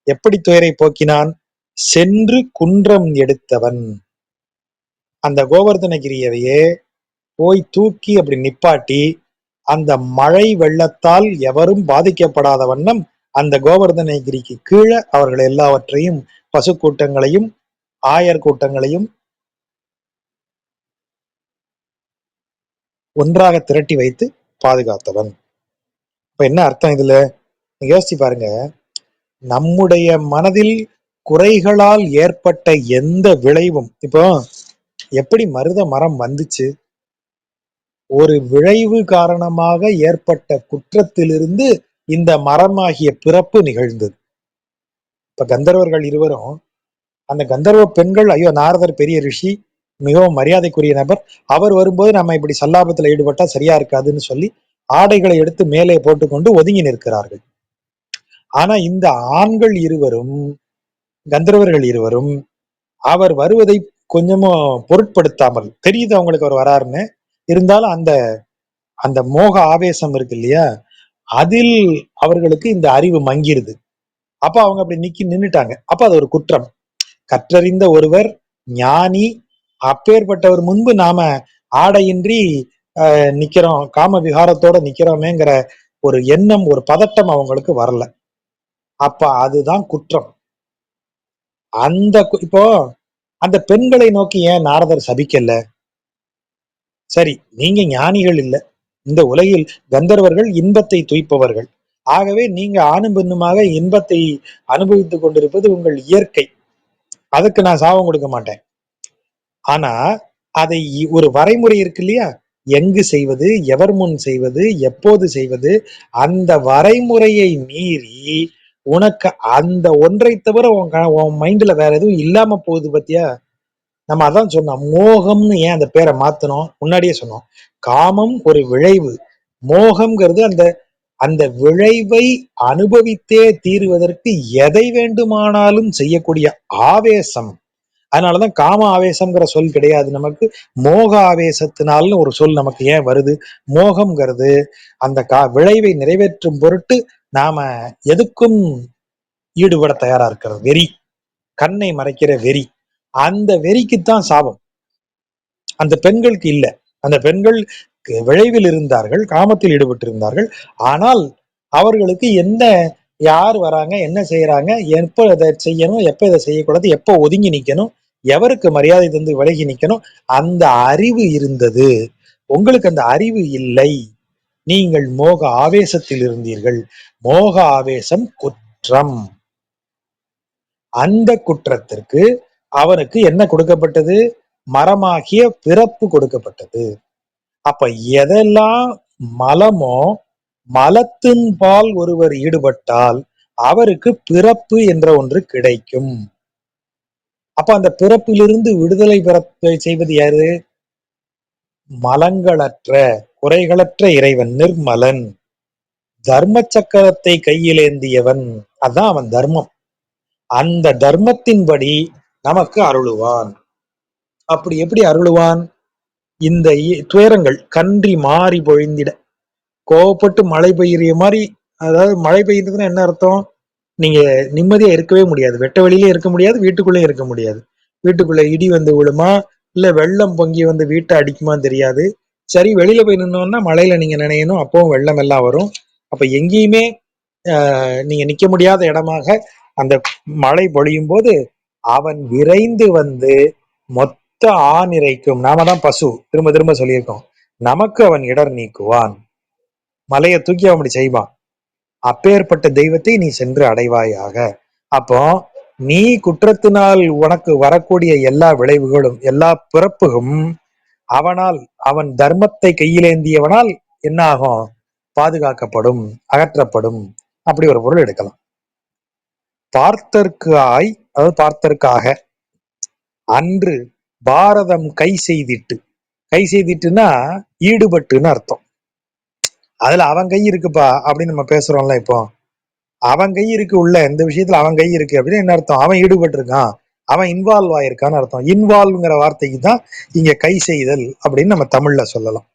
[SPEAKER 2] எப்படி துயரை போக்கினான்? சென்று குன்றம் எடுத்தவன். அந்த கோவர்தனகிரியவையே போய் தூக்கி அப்படி நிப்பாட்டி அந்த மழை வெள்ளத்தால் எவரும் பாதிக்கப்படாத வண்ணம் அந்த கோவர்தனகிரிக்கு கீழே அவர்கள் எல்லாவற்றையும், பசு கூட்டங்களையும் ஆயர் கூட்டங்களையும் ஒன்றாக திரட்டி வைத்து பாதுகாத்தவன். இப்ப என்ன அர்த்தம் இதுல? யோசிச்சு பாருங்க. நம்முடைய மனதில் குறைகளால் ஏற்பட்ட எந்த விளைவும், இப்போ எப்படி மருத மரம் வந்துச்சு? ஒரு விளைவு காரணமாக ஏற்பட்ட குற்றத்திலிருந்து இந்த மரமாகிய பிறப்பு நிகழ்ந்தது. இப்ப கந்தர்வர்கள் இருவரும், அந்த கந்தர்வ பெண்கள், ஐயோ நாரதர் பெரிய ரிஷி, மிகவும் மரியாதைக்குரிய நபர், அவர் வரும்போது நம்ம இப்படி சல்லாபத்துல ஈடுபட்டா சரியா இருக்காதுன்னு சொல்லி ஆடைகளை எடுத்து மேலே போட்டுக்கொண்டு ஒதுங்கி நிற்கிறார்கள். ஆனா இந்த ஆண்கள் இருவரும், கந்தர்வர்கள் இருவரும் அவர் வருவதை கொஞ்சமும் பொருட்படுத்தாமல், தெரியுது அவங்களுக்கு அவர் வராருன்னு, இருந்தாலும் அந்த அந்த மோக ஆவேசம் இருக்கு இல்லையா, அதில் அவர்களுக்கு இந்த அறிவு மங்கிருது. அப்ப அவங்க அப்படி நின்னுட்டாங்க. அப்ப அது ஒரு குற்றம். கற்றறிந்த ஒருவர் ஞானி, அப்பேற்பட்டவர் முன்பு நாம ஆடையின்றி நிக்கிறோம், காம விகாரத்தோட நிக்கிறோமேங்கிற ஒரு எண்ணம், ஒரு பதட்டம் அவங்களுக்கு வரல. அப்ப அதுதான் குற்றம். அந்த இப்போ அந்த பெண்களை நோக்கி ஏன் நாரதர் சபிக்கல? சரி, நீங்க ஞானிகள் இல்ல, இந்த உலகில் கந்தர்வர்கள் இன்பத்தை துய்ப்பவர்கள். ஆகவே நீங்க ஆணும் பெண்ணுமாக இன்பத்தை அனுபவித்துக் கொண்டிருப்பது உங்கள் இயற்கை. அதுக்கு நான் சாபம் கொடுக்க மாட்டேன். ஆனா அதை ஒரு வரைமுறை இருக்கு இல்லையா, எங்கு செய்வது, எவர் முன் செய்வது, எப்போது செய்வது, அந்த வரைமுறையை மீறி உனக்கு அந்த ஒன்றை தவிர உன் மைண்ட்ல வேற எதுவும் இல்லாம போகுது பத்தியா. நம்ம அதான் சொன்னோம், மோகம்னு ஏன் அந்த பேரை மாத்தணும், முன்னாடியே சொன்னோம். காமம் ஒரு விளைவு, மோகம்ங்கிறது அந்த அந்த விளைவை அனுபவித்தே தீருவதற்கு எதை வேண்டுமானாலும் செய்யக்கூடிய ஆவேசம். அதனாலதான் காம ஆவேசம்ங்கிற சொல் கிடையாது நமக்கு, மோக ஆவேசத்தினால்னு ஒரு சொல் நமக்கு ஏன் வருது. மோகம்ங்கிறது அந்த விளைவை நிறைவேற்றும் பொருட்டு நாம எதுக்கும் ஈடுபட தயாரா இருக்கிறது வெறி, கண்ணை மறைக்கிற வெறி. அந்த வெறிக்குத்தான் சாபம், அந்த பெண்களுக்கு இல்ல. அந்த பெண்கள் விளைவில் இருந்தார்கள், காமத்தில் ஈடுபட்டு இருந்தார்கள். ஆனால் அவர்களுக்கு என்ன, யார் வராங்க, என்ன செய்யறாங்க, எப்ப இதை செய்யணும், எப்ப இதை செய்யக்கூடாது, எப்ப ஒதுங்கி நிக்கணும், எவருக்கு மரியாதை தந்து விலகி நிக்கணும், அந்த அறிவு இருந்தது. உங்களுக்கு அந்த அறிவு இல்லை. நீங்கள் மோக ஆவேசத்தில் இருந்தீர்கள். மோக ஆவேசம் குற்றம். அந்த குற்றத்திற்கு அவனுக்கு என்ன கொடுக்கப்பட்டது, மரமாகிய பிறப்பு கொடுக்கப்பட்டது. அப்ப எதெல்லாம் மலமோ, மலத்தின் பால் ஒருவர் ஈடுபட்டால் அவருக்கு பிறப்பு என்ற ஒன்று கிடைக்கும். அப்ப அந்த பிறப்பிலிருந்து விடுதலை பெற செய்வது யாரு, மலங்களற்ற குறைகளற்ற இறைவன், நிர்மலன், தர்ம சக்கரத்தை கையிலேந்தியவன். அதான் அவன் தர்மம். அந்த தர்மத்தின்படி நமக்கு அருளுவான். அப்படி எப்படி அருளுவான், இந்த துயரங்கள் கன்றி மாறி பொழிந்திட, கோவப்பட்டு மழை பெய்யுற மாதிரி. அதாவது மழை பெய்யுறதுன்னா என்ன அர்த்தம், நீங்க நிம்மதியா இருக்கவே முடியாது, வெட்ட வெளியிலே இருக்க முடியாது, வீட்டுக்குள்ளே இருக்க முடியாது. வீட்டுக்குள்ள இடி வந்து விழுமா, இல்ல வெள்ளம் பொங்கி வந்து வீட்டை அடிக்குமான்னு தெரியாது. சரி, வெளியில போய் நின்னோம்னா மழையில நீங்க நினையணும், அப்பவும் வெள்ளம் எல்லாம் வரும். அப்ப எங்கேயுமே நீங்க நிக்க முடியாத இடமாக அந்த மழை பொழியும் போது அவன் விரைந்து வந்து மொத்த ஆநிரைக்கும். நாம தான் பசு, திரும்ப திரும்ப சொல்லியிருக்கோம், நமக்கு அவன் இடர் நீக்குவான், மலையை தூக்கி அவன் அப்படி செய்வான். அப்பேற்பட்ட தெய்வத்தை நீ சென்று அடைவாயாக. அப்போ நீ குற்றத்தினால் உனக்கு வரக்கூடிய எல்லா விளைவுகளும், எல்லா பிறப்புகளும் அவனால், அவன் தர்மத்தை கையிலேந்தியவனால் என்ன ஆகும், பாதுகாக்கப்படும், அகற்றப்படும். அப்படி ஒரு பொருள் எடுக்கலாம். பார்த்தற்கு ஆய், அதாவது பார்த்தற்காக, அன்று பாரதம் கை செய்திட்டு. கை செய்திட்டுன்னா ஈடுபட்டுன்னு அர்த்தம். அதுல அவன் கை இருக்குப்பா அப்படின்னு நம்ம பேசுறோம்ல, இப்போ அவன் கை இருக்கு உள்ள, இந்த விஷயத்துல அவன் கை இருக்கு அப்படின்னு என்ன அர்த்தம், அவன் ஈடுபட்டு இருக்கான், அவன் இன்வால்வ் ஆயிருக்கான்னு அர்த்தம். இன்வால்வ்ங்கிற வார்த்தைக்கு தான் இங்க கை செய்தல் அப்படின்னு நம்ம தமிழ்ல சொல்லலாம்.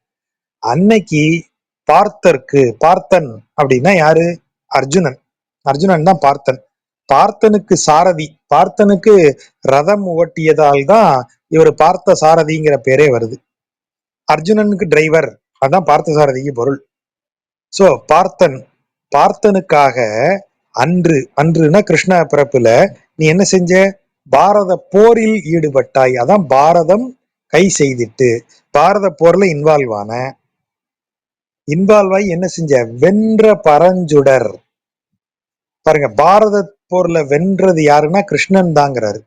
[SPEAKER 2] அன்னைக்கு பார்த்தற்கு, பார்த்தன் அப்படின்னா யாரு, அர்ஜுனன். அர்ஜுனன் தான் பார்த்தன். பார்த்தனுக்கு சாரதி, பார்த்தனுக்கு ரதம் ஓட்டியதால் தான் இவர் பார்த்த சாரதிங்கிற பேரே வருது. அர்ஜுனனுக்கு டிரைவர், அதான் பார்த்த சாரதிக்கு பொருள். சோ பார்த்தன், பார்த்தனுக்காக அன்று, அன்றுனா கிருஷ்ண பிறப்புல நீ என்ன செஞ்ச, பாரத போரில் ஈடுபட்டாய். அதான் பாரதம் கை செய்திட்டு, பாரத போர்ல இன்வால்வ் ஆன, இன்வால்வ் ஆகி என்ன செஞ்ச, வென்ற பரஞ்சுடர். பாருங்க, பாரத போர்ல வென்றது யாருன்னா கிருஷ்ணன் தாங்கிறாரு.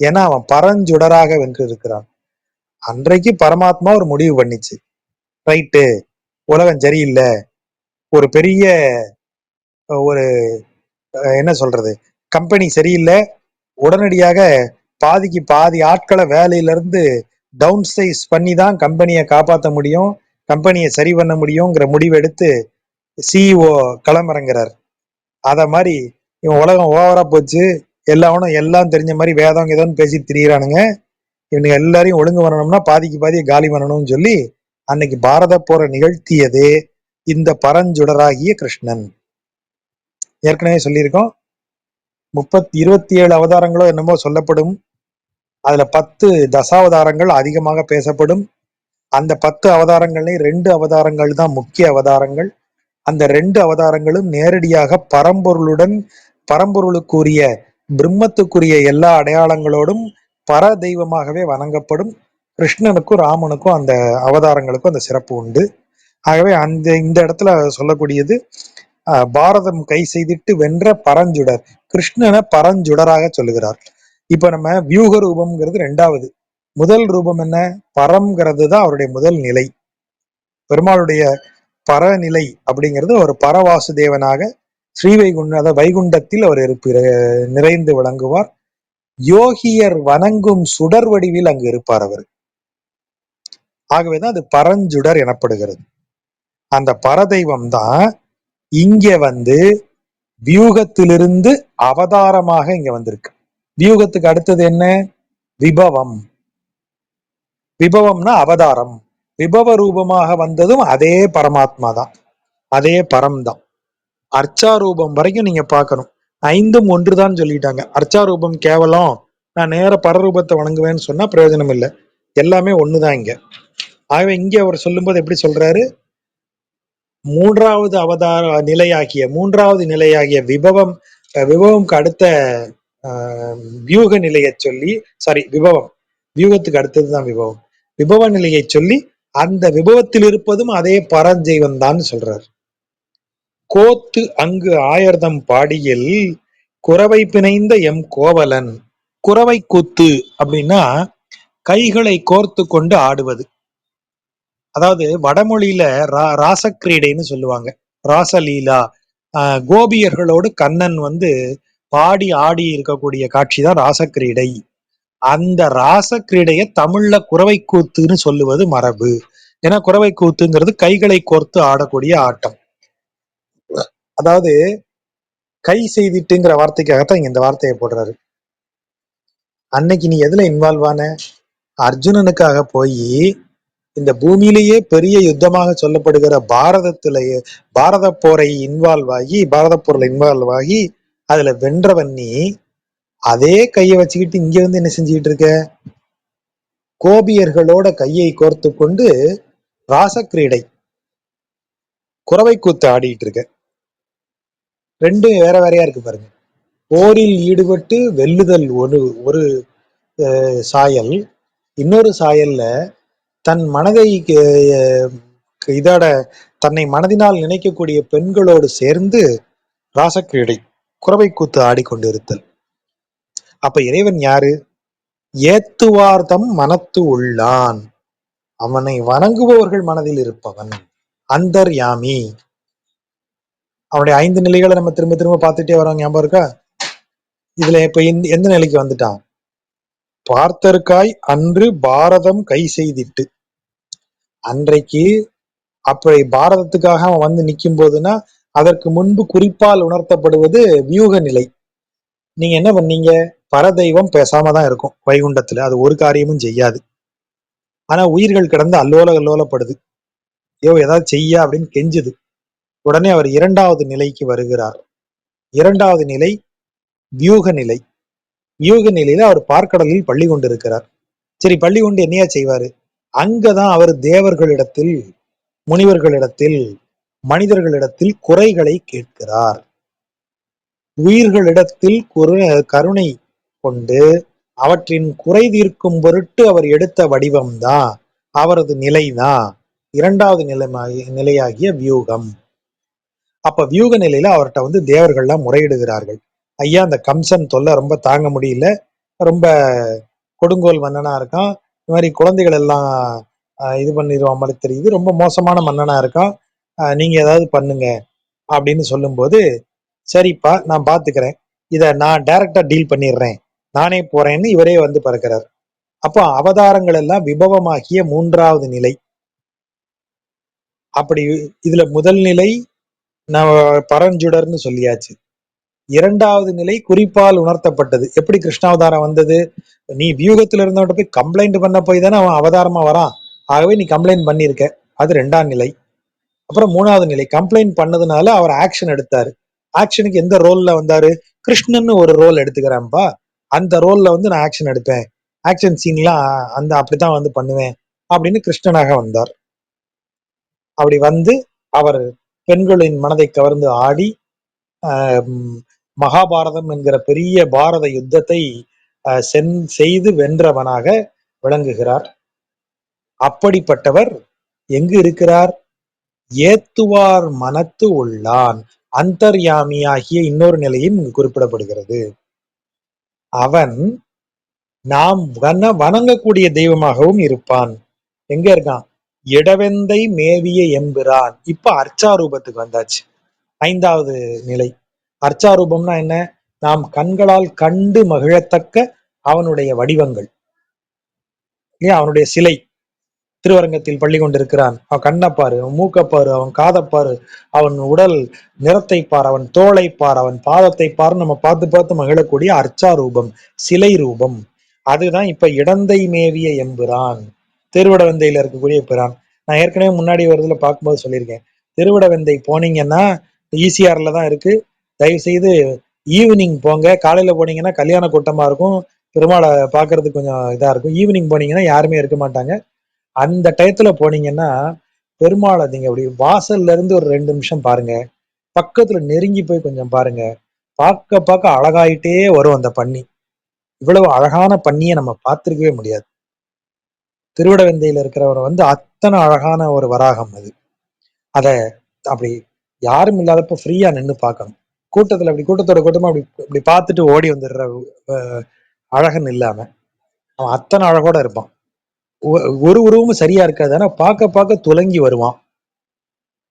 [SPEAKER 2] ஏன்னா அவன் பரஞ்சுடராக வென்று இருக்கிறான். அன்றைக்கு பரமாத்மா ஒரு முடிவு பண்ணிச்சு, ரைட்டு, உலகம் சரியில்லை, ஒரு பெரிய ஒரு என்ன சொல்றது, கம்பெனி சரியில்லை, உடனடியாக பாதிக்கு பாதி ஆட்களை வேலையில இருந்து டவுன் சைஸ் பண்ணி தான் கம்பெனியை காப்பாற்ற முடியும், கம்பெனியை சரி பண்ண முடியுங்கிற முடிவு எடுத்து சிஇஓ களமிறங்குறார். அத மாதிரி இவன் உலகம் ஓவரா போச்சு, எல்லாவனும் எல்லாம் தெரிஞ்ச மாதிரி வேதம் ஏதோன்னு பேசி திரியிறானுங்க, இவனுங்க எல்லாரையும் ஒழுங்கு பண்ணணும்னா பாதிக்கு பாதியை காலி பண்ணணும்னு சொல்லி அன்னைக்கு பாரத போரை நிகழ்த்தியதே இந்த பரஞ்சுடராகிய கிருஷ்ணன். ஏற்கனவே சொல்லியிருக்கோம், 27 அவதாரங்களோ என்னமோ சொல்லப்படும். அதுல 10 தசாவதாரங்கள் அதிகமாக பேசப்படும். அந்த 10 அவதாரங்கள்லயும் 2 அவதாரங்கள் தான் முக்கிய அவதாரங்கள். அந்த 2 அவதாரங்களும் நேரடியாக பரம்பொருளுடன், பரம்பொருளுக்குரிய பிரம்மத்துக்குரிய எல்லா அடையாளங்களோடும் பர தெய்வமாகவே வணங்கப்படும். கிருஷ்ணனுக்கும் ராமனுக்கும் அந்த அவதாரங்களுக்கும் அந்த சிறப்பு உண்டு. ஆகவே இந்த இடத்துல சொல்லக்கூடியது பாரதம் கை செய்திட்டு வென்ற பரஞ்சுடர், கிருஷ்ணனை பரஞ்சுடராக சொல்லுகிறார். இப்ப நம்ம வியூக ரூபம்ங்கிறது ரெண்டாவது. முதல் ரூபம் என்ன? பரம்ங்கிறது தான் அவருடைய முதல் நிலை. பெருமாளுடைய பரநிலை அப்படிங்கிறது ஒரு பரவாசுதேவனாக ஸ்ரீவைகுண்ட அதாவது வைகுண்டத்தில் அவர் நிறைந்து விளங்குவார். யோகியர் வணங்கும் சுடர் வடிவில் அங்கு இருப்பார் அவர். ஆகவேதான் அது பரஞ்சுடர் எனப்படுகிறது. அந்த பரதெய்வம் தான் இங்க வந்து வியூகத்திலிருந்து அவதாரமாக இங்க வந்திருக்கு. வியூகத்துக்கு அடுத்தது என்ன? விபவம். விபவம்னா அவதாரம். விபவ ரூபமாக வந்ததும் அதே பரமாத்மா தான், அதே பரம் தான். அர்ச்சாரூபம் வரைக்கும் நீங்க பார்க்கணும். ஐந்தும் ஒன்றுதான் சொல்லிட்டாங்க. அர்ச்சாரூபம் கேவலம் நான் நேர பரரூபத்தை வணங்குவேன்னு சொன்னா பிரயோஜனம் இல்லை. எல்லாமே ஒண்ணுதான் இங்க. ஆகவே இங்க அவர் சொல்லும்போது எப்படி சொல்றாரு? மூன்றாவது அவதார நிலையாகிய மூன்றாவது நிலையாகிய விபவம், விபவம்க்கு அடுத்த வியூக நிலையை சொல்லி, சாரி விபவம், வியூகத்துக்கு அடுத்ததுதான் விபவம். விபவ நிலையை சொல்லி அந்த விபவத்தில் இருப்பதும் அதே பரஞ்செய்வன் தான் சொல்றார். கோத்து அங்கு ஆயர்தம் பாடியில் குறவை பிணைந்த எம் கோவலன். குறவை கூத்து அப்படின்னா கைகளை கோர்த்து கொண்டு ஆடுவது. அதாவது வடமொழியில ராசக்கிரீடைன்னு சொல்லுவாங்க, ராசலீலா. கோபியர்களோடு கண்ணன் வந்து பாடி ஆடி இருக்கக்கூடிய காட்சி தான் ராசக்கிரீடை. அந்த ராசக்கிரீடைய தமிழ்ல குறவை கூத்துன்னு சொல்லுவது மரபு. ஏன்னா குறவை கூத்துங்கிறது கைகளை கோர்த்து ஆடக்கூடிய ஆட்டம். அதாவது கை செய்திட்டுங்கிற வார்த்தைக்காகத்தான் இங்க இந்த வார்த்தையை போடுறாரு. அன்னைக்கு நீ எதுல இன்வால்வ் ஆன? அர்ஜுனனுக்காக போய் இந்த பூமியிலேயே பெரிய யுத்தமாக சொல்லப்படுகிற பாரத போரை பாரத போர்ல இன்வால்வ் ஆகி அதுல வென்றவன் நீ. அதே கையை வச்சுக்கிட்டு இங்க வந்து என்ன செஞ்சுக்கிட்டு இருக்க? கோபியர்களோட கையை கோர்த்து கொண்டு ராசக்கிரீடை, குறவை கூத்து ஆடிட்டு இருக்க. ரெண்டும் வேற வேறையா இருக்கு பாருங்க. போரில் ஈடுபட்டு வெல்லுதல் ஒரு சாயல், இன்னொரு சாயல்ல தன் மனதை இதோட தன்னை மனதினால் நினைக்கக்கூடிய பெண்களோடு சேர்ந்து ராசக்கிரீடை, குறவை கூத்து ஆடிக்கொண்டிருத்தல். அப்ப இறைவன் யாரு? ஏத்துவார்தம் மனத்து உள்ளான், அவனை வணங்குபவர்கள் மனதில் இருப்பவன், அந்தர்யாமி. அவனுடைய 5 நிலைகளை நம்ம திரும்ப திரும்ப பார்த்துட்டே வரோம், ஞாபகம் இருக்கா? இதுல இப்ப எந்த நிலைக்கு வந்துட்டான்? பார்த்தற்காய் அன்று பாரதம் கை செய்திட்டு. அன்றைக்கு அப்படி பாரதத்துக்காக அவன் வந்து நிற்கும் போதுன்னா அதற்கு முன்பு குறிப்பால் உணர்த்தப்படுவது வியூக நிலை. நீங்க என்ன பண்ணீங்க? பரதெய்வம் பேசாம தான் இருக்கும் வைகுண்டத்துல, அது ஒரு காரியமும் செய்யாது. ஆனா உயிர்கள் கிடந்து அல்லோல அல்லோலப்படுது, ஐயோ ஏதாவது செய்ய அப்படின்னு கெஞ்சுது. உடனே அவர் இரண்டாவது நிலைக்கு வருகிறார். இரண்டாவது நிலை வியூக நிலை. வியூக நிலையில அவர் பார்க்கடலில் பள்ளி கொண்டு இருக்கிறார். சரி, பள்ளி கொண்டு என்னையா செய்வாரு? அங்கதான் அவர் தேவர்களிடத்தில், முனிவர்களிடத்தில், மனிதர்களிடத்தில் குறைகளை கேட்கிறார். உயிர்களிடத்தில் கருணை கொண்டு அவற்றின் குறை தீர்க்கும் பொருட்டு அவர் எடுத்த வடிவம்தான், அவரது நிலைதான் இரண்டாவது நிலையாகிய வியூகம். அப்ப வியூக நிலையில அவர்கிட்ட வந்து தேவர்கள்லாம் முறையிடுகிறார்கள். ஐயா, அந்த கம்சன் தொல்லை ரொம்ப தாங்க முடியல, ரொம்ப கொடுங்கோல் மன்னனா இருக்கான், இந்த மாதிரி குழந்தைகள் எல்லாம் இது பண்ணிடுவான் மாதிரி தெரியுது, ரொம்ப மோசமான மன்னனா இருக்கான், நீங்க ஏதாவது பண்ணுங்க அப்படின்னு சொல்லும்போது, சரிப்பா நான் பாத்துக்கிறேன், இத நான் டைரக்டா டீல் பண்ணிடுறேன், நானே போறேன்னு இவரே வந்து பறக்கிறார். அப்போ அவதாரங்கள் எல்லாம் விபவமாகிய மூன்றாவது நிலை. அப்படி இதுல முதல் நிலை பரஞ்சுடர்னு சொல்லியாச்சு. இரண்டாவது நிலை குறிப்பால் உணர்த்தப்பட்டது. எப்படி கிருஷ்ணாவதாரம் வந்தது? நீ வியூகத்துல இருந்தவன்ட்ட போய் கம்ப்ளைண்ட் பண்ண போய் தானே அவன் அவதாரமா வரான், ஆகவே நீ கம்ப்ளைண்ட் பண்ணிருக்க, அது ரெண்டாம் நிலை. அப்புறம் மூணாவது நிலை, கம்ப்ளைண்ட் பண்ணதுனால அவர் ஆக்ஷன் எடுத்தாரு. ஆக்ஷனுக்கு எந்த ரோல்ல வந்தாரு? கிருஷ்ணன் ஒரு ரோல் எடுத்துக்கிறான்ப்பா, அந்த ரோல்ல வந்து நான் ஆக்ஷன் எடுப்பேன், ஆக்ஷன் சீன்லாம் அந்த அப்படித்தான் வந்து பண்ணுவேன் அப்படின்னு கிருஷ்ணனாக வந்தார். அப்படி வந்து அவர் பெண்களின் மனதை கவர்ந்து ஆடி மகாபாரதம் என்கிற பெரிய பாரத யுத்தத்தை செய்து வென்றவனாக விளங்குகிறார். அப்படிப்பட்டவர் எங்கு இருக்கிறார்? ஏத்துவார் மனத்து உள்ளான், அந்தர்யாமியாகிய இன்னொரு நிலையும் இங்கு குறிப்பிடப்படுகிறது. அவன் நாம் வணங்கக்கூடிய தெய்வமாகவும் இருப்பான். எங்க இருக்கான்? இடவெந்தை மேவிய எம்பிரான். இப்ப அர்ச்சாரூபத்துக்கு வந்தாச்சு. 5வது நிலை. அர்ச்சாரூபம்னா என்ன? நாம் கண்களால் கண்டு மகிழத்தக்க அவனுடைய வடிவங்கள், இல்லையா? அவனுடைய சிலை திருவரங்கத்தில் பள்ளி கொண்டிருக்கிறான். அவன் கண்ணப்பாரு, அவன் மூக்கப்பாரு, அவன் காதப்பாரு, அவன் உடல் நிறத்தை பார், அவன் தோளை பார், அவன் பாதத்தை பார், நம்ம பார்த்து பார்த்து மகிழக்கூடிய அர்ச்சாரூபம், சிலை ரூபம். அதுதான் இப்ப இடந்தை மேவிய எம்பிரான், திருவிடவெந்தையில இருக்கக்கூடிய பிரான். நான் ஏற்கனவே முன்னாடி வருதுல பார்க்கும்போது சொல்லியிருக்கேன், திருவிடவெந்தை போனீங்கன்னா ஈசிஆர்ல தான் இருக்கு. தயவு செய்து ஈவினிங் போங்க. காலையில போனீங்கன்னா கல்யாண கூட்டமா இருக்கும், பெருமாளை பார்க்கறதுக்கு கொஞ்சம் இதா இருக்கும். ஈவினிங் போனீங்கன்னா யாருமே இருக்க மாட்டாங்க. அந்த டயத்துல போனீங்கன்னா பெருமாளை நீங்க அப்படி வாசல்ல இருந்து ஒரு 2 நிமிஷம் பாருங்க, பக்கத்துல நெருங்கி போய் கொஞ்சம் பாருங்க, பார்க்க பார்க்க அழகாயிட்டே வரும் அந்த பன்னி. இவ்வளவு அழகான பன்னியை நம்ம பார்த்திருக்கவே முடியாது. திருவிடவெந்தையில இருக்கிறவரை அத்தனை அழகான ஒரு வராகம் அது. அத அப்படி யாரும் இல்லாதப்ப ஃப்ரீயா நின்று பார்க்கணும். கூட்டத்துல அப்படி கூட்டத்தோட கூட்டமா அப்படி இப்படி பார்த்துட்டு ஓடி வந்துடுற அழகன் இல்லாம அவன் அத்தனை அழகோட இருப்பான். ஒரு உருவமும் சரியா இருக்காது, ஆனா பார்க்க பார்க்க துலங்கி வருவான்.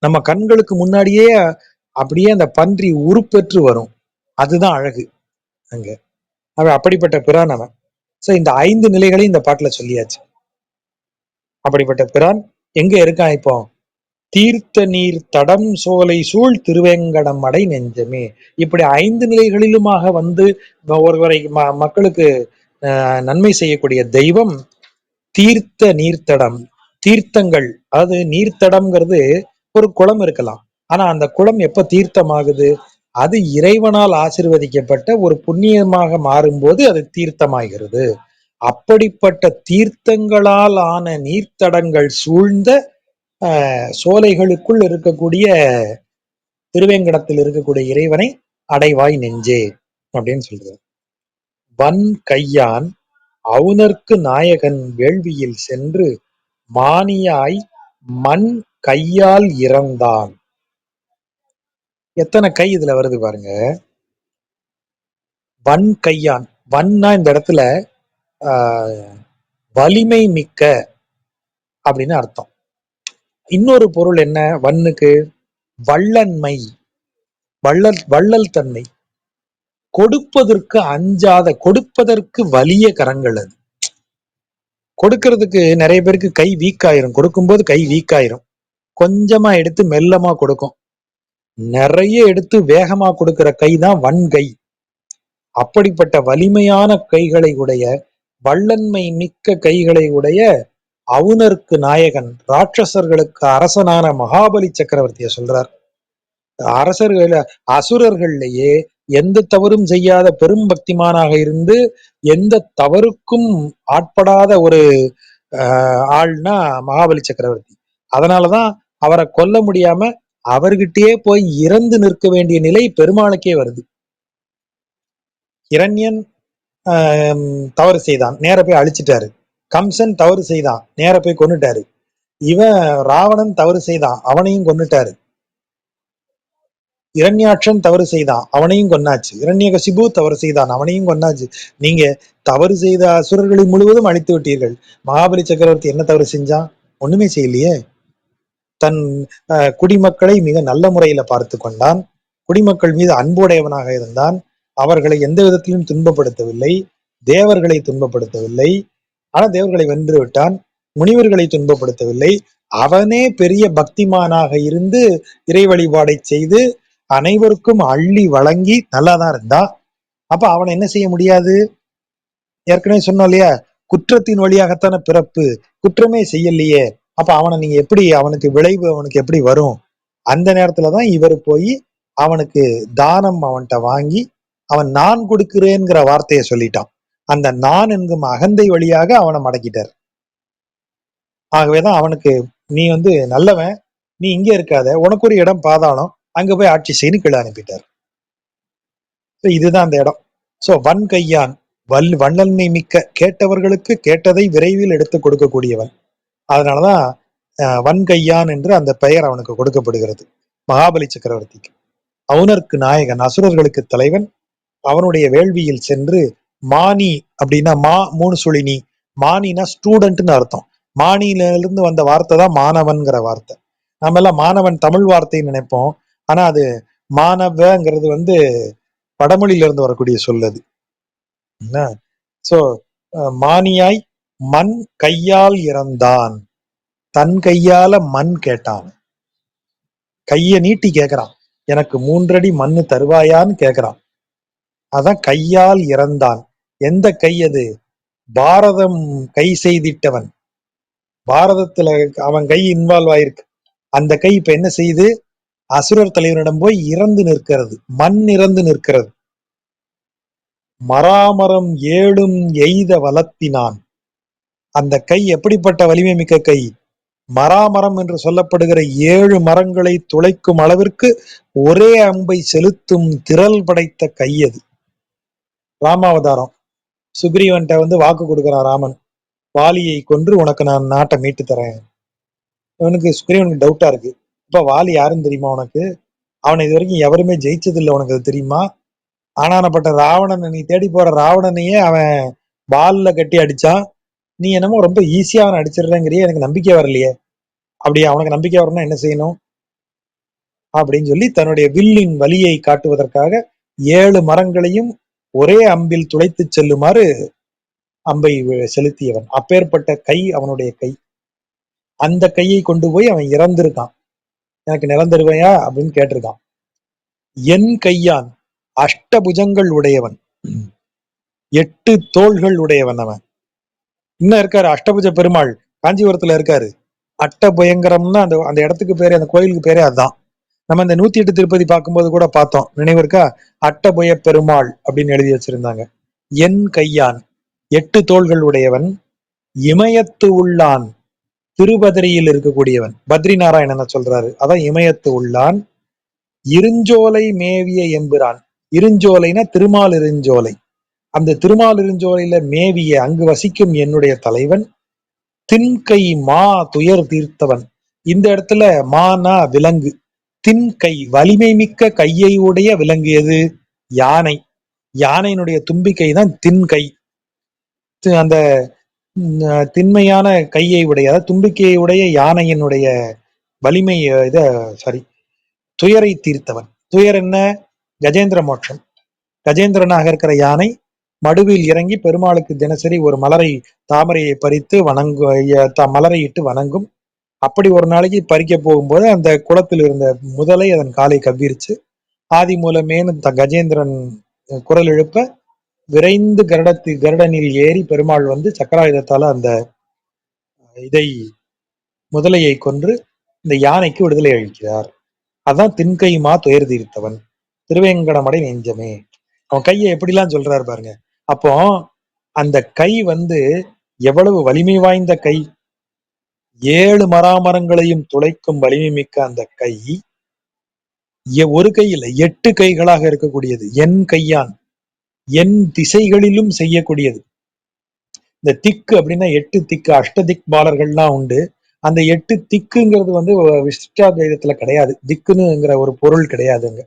[SPEAKER 2] நம்ம கண்களுக்கு முன்னாடியே அப்படியே அந்த பன்றி உருப்பெற்று வரும். அதுதான் அழகு அங்க. அவன் அப்படிப்பட்ட பிரான் அவன். சோ இந்த 5 நிலைகளையும் இந்த பாட்டுல சொல்லியாச்சு. அப்படிப்பட்ட பிரான் எங்க இருக்கான் இப்போ? தீர்த்த நீர் தடம் சோலை சூழ் திருவேங்கடம் அடை நெஞ்சமே. இப்படி 5 நிலைகளிலுமாக ஒருவரை மக்களுக்கு நன்மை செய்யக்கூடிய தெய்வம் தீர்த்த நீர்த்தடம். தீர்த்தங்கள், அதாவது நீர்த்தடம்ங்கிறது ஒரு குளம் இருக்கலாம், ஆனா அந்த குளம் எப்ப தீர்த்தமாகுது? அது இறைவனால் ஆசிர்வதிக்கப்பட்ட ஒரு புண்ணியமாக மாறும்போது அது தீர்த்தமாகிறது. அப்படிப்பட்ட தீர்த்தங்களால் ஆன நீர்த்தடங்கள் சூழ்ந்த சோலைகளுக்குள் இருக்கக்கூடிய திருவேங்கடத்தில் இருக்கக்கூடிய இறைவனை அடைவாய் நெஞ்சே அப்படின்னு சொல்றது. வன் கையான் அவுணர்க்கு நாயகன் வேள்வியில் சென்று மானியாய் மண் கையால் இறந்தான். எத்தனை கை இதுல வருது பாருங்க. வன் கையான், வன்னா இந்த இடத்துல வலிமை மிக்க அப்படின்னு அர்த்தம். இன்னொரு பொருள் என்ன வன்னுக்கு? வள்ளன்மை, வள்ளல் தன்மை, கொடுப்பதற்கு அஞ்சாத, கொடுப்பதற்கு வலிய கரங்கள். அது கொடுக்கறதுக்கு நிறைய பேருக்கு கை வீக் ஆயிரும், கொடுக்கும்போது கை வீக் ஆயிரும். கொஞ்சமா எடுத்து மெல்லமா கொடுக்கும், நிறைய எடுத்து வேகமா கொடுக்கிற கை தான் வன்கை. அப்படிப்பட்ட வலிமையான கைகளை உடைய, வள்ளன்மை மிக்க கைகளை உடைய அவுணர்க்கு நாயகன், ராட்சசர்களுக்கு அரசனான மகாபலி சக்கரவர்த்திய சொல்றார். அரசர்கள், அசுரர்கள்லயே எந்த தவறும் செய்யாத பெரும் பக்திமானாக இருந்து எந்த தவறுக்கும் ஆட்படாத ஒரு ஆள்னா மகாபலி சக்கரவர்த்தி. அதனாலதான் அவரை கொல்ல முடியாம அவர்கிட்டயே போய் இறந்து நிற்க வேண்டிய நிலை பெருமாளுக்கே வருது. இரண்யன் தவறு செய்தான், நேர போய் அழிச்சிட்டாரு. கம்சன் தவறு செய்தான், நேர போய் கொன்னுட்டாரு. இவன் ராவணன் தவறு செய்தான், அவனையும் கொன்னுட்டாரு. இரண்யாட்சன் தவறு செய்தான், அவனையும் கொன்னாச்சு. இரண்யகசிபு தவறு செய்தான், அவனையும் கொன்னாச்சு. நீங்க தவறு செய்த அசுரர்களை முழுவதும் அழித்து விட்டீர்கள். மகாபலி சக்கரவர்த்தி என்ன தவறு செஞ்சான்? ஒண்ணுமே செய்யலையே. தன் குடிமக்களை மிக நல்ல முறையில பார்த்து கொண்டான், குடிமக்கள் மீது அன்புடையவனாக இருந்தான், அவர்களை எந்த விதத்திலும் துன்பப்படுத்தவில்லை, தேவர்களை துன்பப்படுத்தவில்லை. ஆனா தேவர்களை வென்று விட்டான், முனிவர்களை துன்பப்படுத்தவில்லை. அவனே பெரிய பக்திமானாக இருந்து இறை வழிபாடை செய்து அனைவருக்கும் அள்ளி வழங்கி நல்லாதான் இருந்தா. அப்ப அவனை என்ன செய்ய முடியாது? ஏற்கனவே சொன்னோம் இல்லையா, குற்றத்தின் வழியாகத்தான பிறப்பு, குற்றமே செய்யலையே, அப்ப அவனை நீங்க எப்படி, அவனுக்கு விளைவு அவனுக்கு எப்படி வரும்? அந்த நேரத்துலதான் இவர் போய் அவனுக்கு தானம் அவன்கிட்ட வாங்கி, அவன் நான் கொடுக்கிறேங்கிற வார்த்தையை சொல்லிட்டான். அந்த நான் என்கும் அகந்தை வழியாக அவனை மடக்கிட்டார். ஆகவேதான் அவனுக்கு நீ நல்லவன், நீ இங்க இருக்காத, உனக்கு ஒரு இடம் பாதாளம், அங்க போய் ஆட்சி செய்து கீழே அனுப்பிட்டார். இதுதான் அந்த இடம். சோ வன் கையான், வண்ணன்மை மிக்க, கேட்டவர்களுக்கு கேட்டதை விரைவில் எடுத்து கொடுக்கக்கூடியவன். அதனாலதான் வன்கையான் என்று அந்த பெயர் அவனுக்கு கொடுக்கப்படுகிறது மகாபலி சக்கரவர்த்திக்கு. அவுணர்க்கு நாயகன், அசுரர்களுக்கு தலைவன், அவனுடைய வேள்வியில் சென்று மானி அப்படின்னா மூணு சுழி மானினா ஸ்டூடெண்ட்னு அர்த்தம். மானியில இருந்து வந்த வார்த்தை தான் மாணவன்கிற வார்த்தை. நம்ம எல்லாம் மாணவன் தமிழ் வார்த்தைன்னு நினைப்போம். ஆனா அது மாணவங்கிறது வந்து வடமொழியில இருந்து வரக்கூடிய சொல் அது. சோ மானியாய் மண் கையால் இறந்தான். தன் கையால மண் கேட்டான். கைய நீட்டி கேக்குறான், எனக்கு 3 அடி மண்ணு தருவாயான்னு கேக்குறான். அதான் கையால் இறந்தான். எந்த கை அது? பாரதம் கை செய்திட்டவன். பாரதத்துல அவன் கை இன்வால்வ் ஆயிருக்கு. அந்த கை இப்ப என்ன செய்யுது? அசுரர் தலைவனிடம் போய் இறந்து நிற்கிறது, மண் இறந்து நிற்கிறது. மராமரம் ஏழும் எய்த வளர்த்தினான். அந்த கை எப்படிப்பட்ட வலிமை மிக்க கை? மராமரம் என்று சொல்லப்படுகிற 7 மரங்களை துளைக்கும் அளவிற்கு ஒரே அம்பை செலுத்தும் திரள் படைத்த கை அது. ராமாவதாரம். சுக்ரீவன்ட்ட வந்து வாக்கு கொடுக்கிறான் ராமன், வாலியை கொன்று உனக்கு நான் நாட்டை மீட்டு தரேன். இவனுக்கு சுக்ரீவனுக்கு டவுட்டா இருக்கு. இப்ப வாலி யாருன்னு தெரியுமா உனக்கு? அவனை இது வரைக்கும் எவருமே ஜெயிச்சது இல்லை, உனக்கு அது தெரியுமா? ஆனானப்பட்ட ராவணன், நீ தேடி போற ராவணனையே அவன் வால்ல கட்டி அடிச்சான். நீ என்னமோ ரொம்ப ஈஸியா அவனை அடிச்சிடுறேங்கிறிய, எனக்கு நம்பிக்கை வரலையே. அப்படியே அவனுக்கு நம்பிக்கை வரணும்னா என்ன செய்யணும் அப்படின்னு சொல்லி தன்னுடைய வில்லின் வலியை காட்டுவதற்காக 7 மரங்களையும் ஒரே அம்பில் துளைத்து செல்லுமாறு அம்பை செலுத்தியவன். அப்பேற்பட்ட கை அவனுடைய கை. அந்த கையை கொண்டு போய் அவன் இறந்திருக்கான். எனக்கு நிலம் தருவையா அப்படின்னு கேட்டிருக்கான். என் கையான் அஷ்டபுஜங்கள் உடையவன், 8 தோள்கள் உடையவன் அவன். இன்னும் இருக்காரு அஷ்டபுஜ பெருமாள், காஞ்சிபுரத்துல இருக்காரு. அட்டபயங்கரம்னா அந்த அந்த இடத்துக்கு பேரு, அந்த கோயிலுக்கு பேரே அதுதான். நம்ம இந்த 108 திருப்பதி பார்க்கும்போது கூட பார்த்தோம், நினைவு இருக்கா? அட்டபய பெருமாள் அப்படின்னு எழுதி வச்சிருந்தாங்க. என் கையான் 8 தோள்கள் உடையவன், இமயத்து உள்ளான், திருபதிரியில் இருக்கக்கூடியவன். பத்ரி நாராயணனை சொல்றாரு, அதான் இமயத்து உள்ளான். இருஞ்சோலை மேவிய எம்பிரான். இருஞ்சோலைனா திருமால் இருஞ்சோலை. அந்த திருமால் இருஞ்சோலையில மேவிய, அங்கு வசிக்கும் என்னுடைய தலைவன். தின்கை மா துயர் தீர்த்தவன். இந்த இடத்துல மானா விலங்கு, தின்கை வலிமை மிக்க கையை உடைய விலங்கு எது? யானை. யானையினுடைய தும்பிக்கை தான் தின்கை. அந்த திண்மையான கையை உடைய, அதாவது தும்பிக்கையை உடைய யானையினுடைய வலிமை இத சாரி துயரை தீர்த்தவன். துயர் என்ன? கஜேந்திர மோட்சம். கஜேந்திரனாக இருக்கிற யானை மடுவில் இறங்கி பெருமாளுக்கு தினசரி ஒரு மலரை, தாமரையை பறித்து மலரை இட்டு வணங்கும். அப்படி ஒரு நாளைக்கு பறிக்க போகும்போது அந்த குளத்தில் இருந்த முதலை அதன் காலை கவ்விருச்சு. ஆதி மூலமேனு கஜேந்திரன் குரல் எழுப்ப விரைந்து கருடனில் ஏறி பெருமாள் வந்து சக்கராயுதத்தால அந்த இதை முதலையை கொன்று இந்த யானைக்கு விடுதலை அளிக்கிறார். அதான் தின்கைமா துயர் தீர்த்தவன், திருவேங்கடமடை நெஞ்சமே. அவன் கையை எப்படிலாம் சொல்றாரு பாருங்க. அப்போ அந்த கை வந்து எவ்வளவு வலிமை வாய்ந்த கை. 7 மராமரங்களையும் துளைக்கும் வலிமை மிக்க அந்த கை ஒரு கை இல்லை, 8 கைகளாக இருக்கக்கூடியது. என் கையான், என் திசைகளிலும் செய்யக்கூடியது. இந்த திக்கு அப்படின்னா 8 திக்கு, அஷ்ட திக் பாலர்கள்லாம் உண்டு. அந்த 8 திக்குங்கிறது வந்து விசிஷ்டாத்வைதத்துல கிடையாது. திக்குனுங்கிற ஒரு பொருள் கிடையாதுங்க.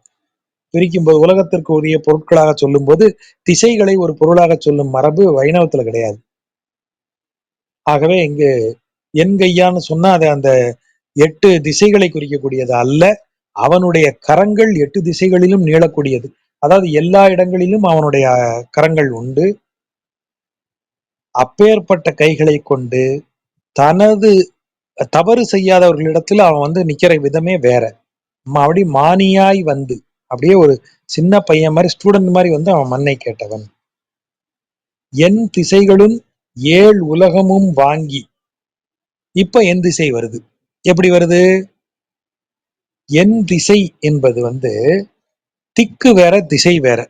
[SPEAKER 2] பிரிக்கும் போது உலகத்திற்கு உரிய பொருட்களாக சொல்லும் போது திசைகளை ஒரு பொருளாக சொல்லும் மரபு வைணவத்துல கிடையாது. ஆகவே இங்கு என் கையான்னு சொன்னா அது அந்த 8 திசைகளை குறிக்கக்கூடியது அல்ல. அவனுடைய கரங்கள் 8 திசைகளிலும் நீளக்கூடியது. அதாவது எல்லா இடங்களிலும் அவனுடைய கரங்கள் உண்டு. அப்பேற்பட்ட கைகளை கொண்டு தனது தவறு செய்யாதவர்களிடத்துல அவன் வந்து நிக்கிற விதமே வேற. அப்படி மானியாய் வந்து, அப்படியே ஒரு சின்ன பையன் மாதிரி, ஸ்டூடெண்ட் மாதிரி வந்து அவன் மண்ணை கேட்டவன். என் திசைகளும் 7 உலகமும் வாங்கி. இப்ப என் திசை வருது. எப்படி வருது? என் திசை என்பது வந்து திக்கு வேற திசை வேற.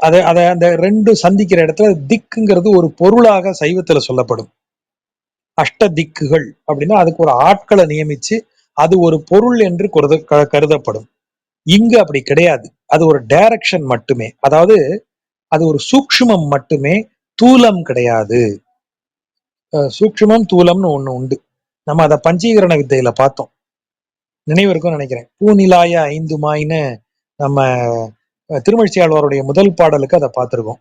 [SPEAKER 2] அத அந்த ரெண்டு சந்திக்கிற இடத்துல திக்குங்கிறது ஒரு பொருளாக சைவத்துல சொல்லப்படும். அஷ்ட திக்குகள் அப்படின்னா அதுக்கு ஒரு ஆட்களை நியமிச்சு அது ஒரு பொருள் என்று கருதப்படும். இங்கு அப்படி கிடையாது. அது ஒரு டைரக்ஷன் மட்டுமே. அதாவது அது ஒரு சூக்ஷ்மம் மட்டுமே, தூலம் கிடையாது. சூக்ஷ்மம் தூலம்னு ஒண்ணு உண்டு. நம்ம அதை பஞ்சீகரண வித்தையில பார்த்தோம், நினைவு இருக்கும்னு நினைக்கிறேன். பூநிலாய 5 மாயின்னு நம்ம திருமழிசையாழ்வாருடைய முதல் பாடலுக்கு அதை பார்த்திருக்கோம்.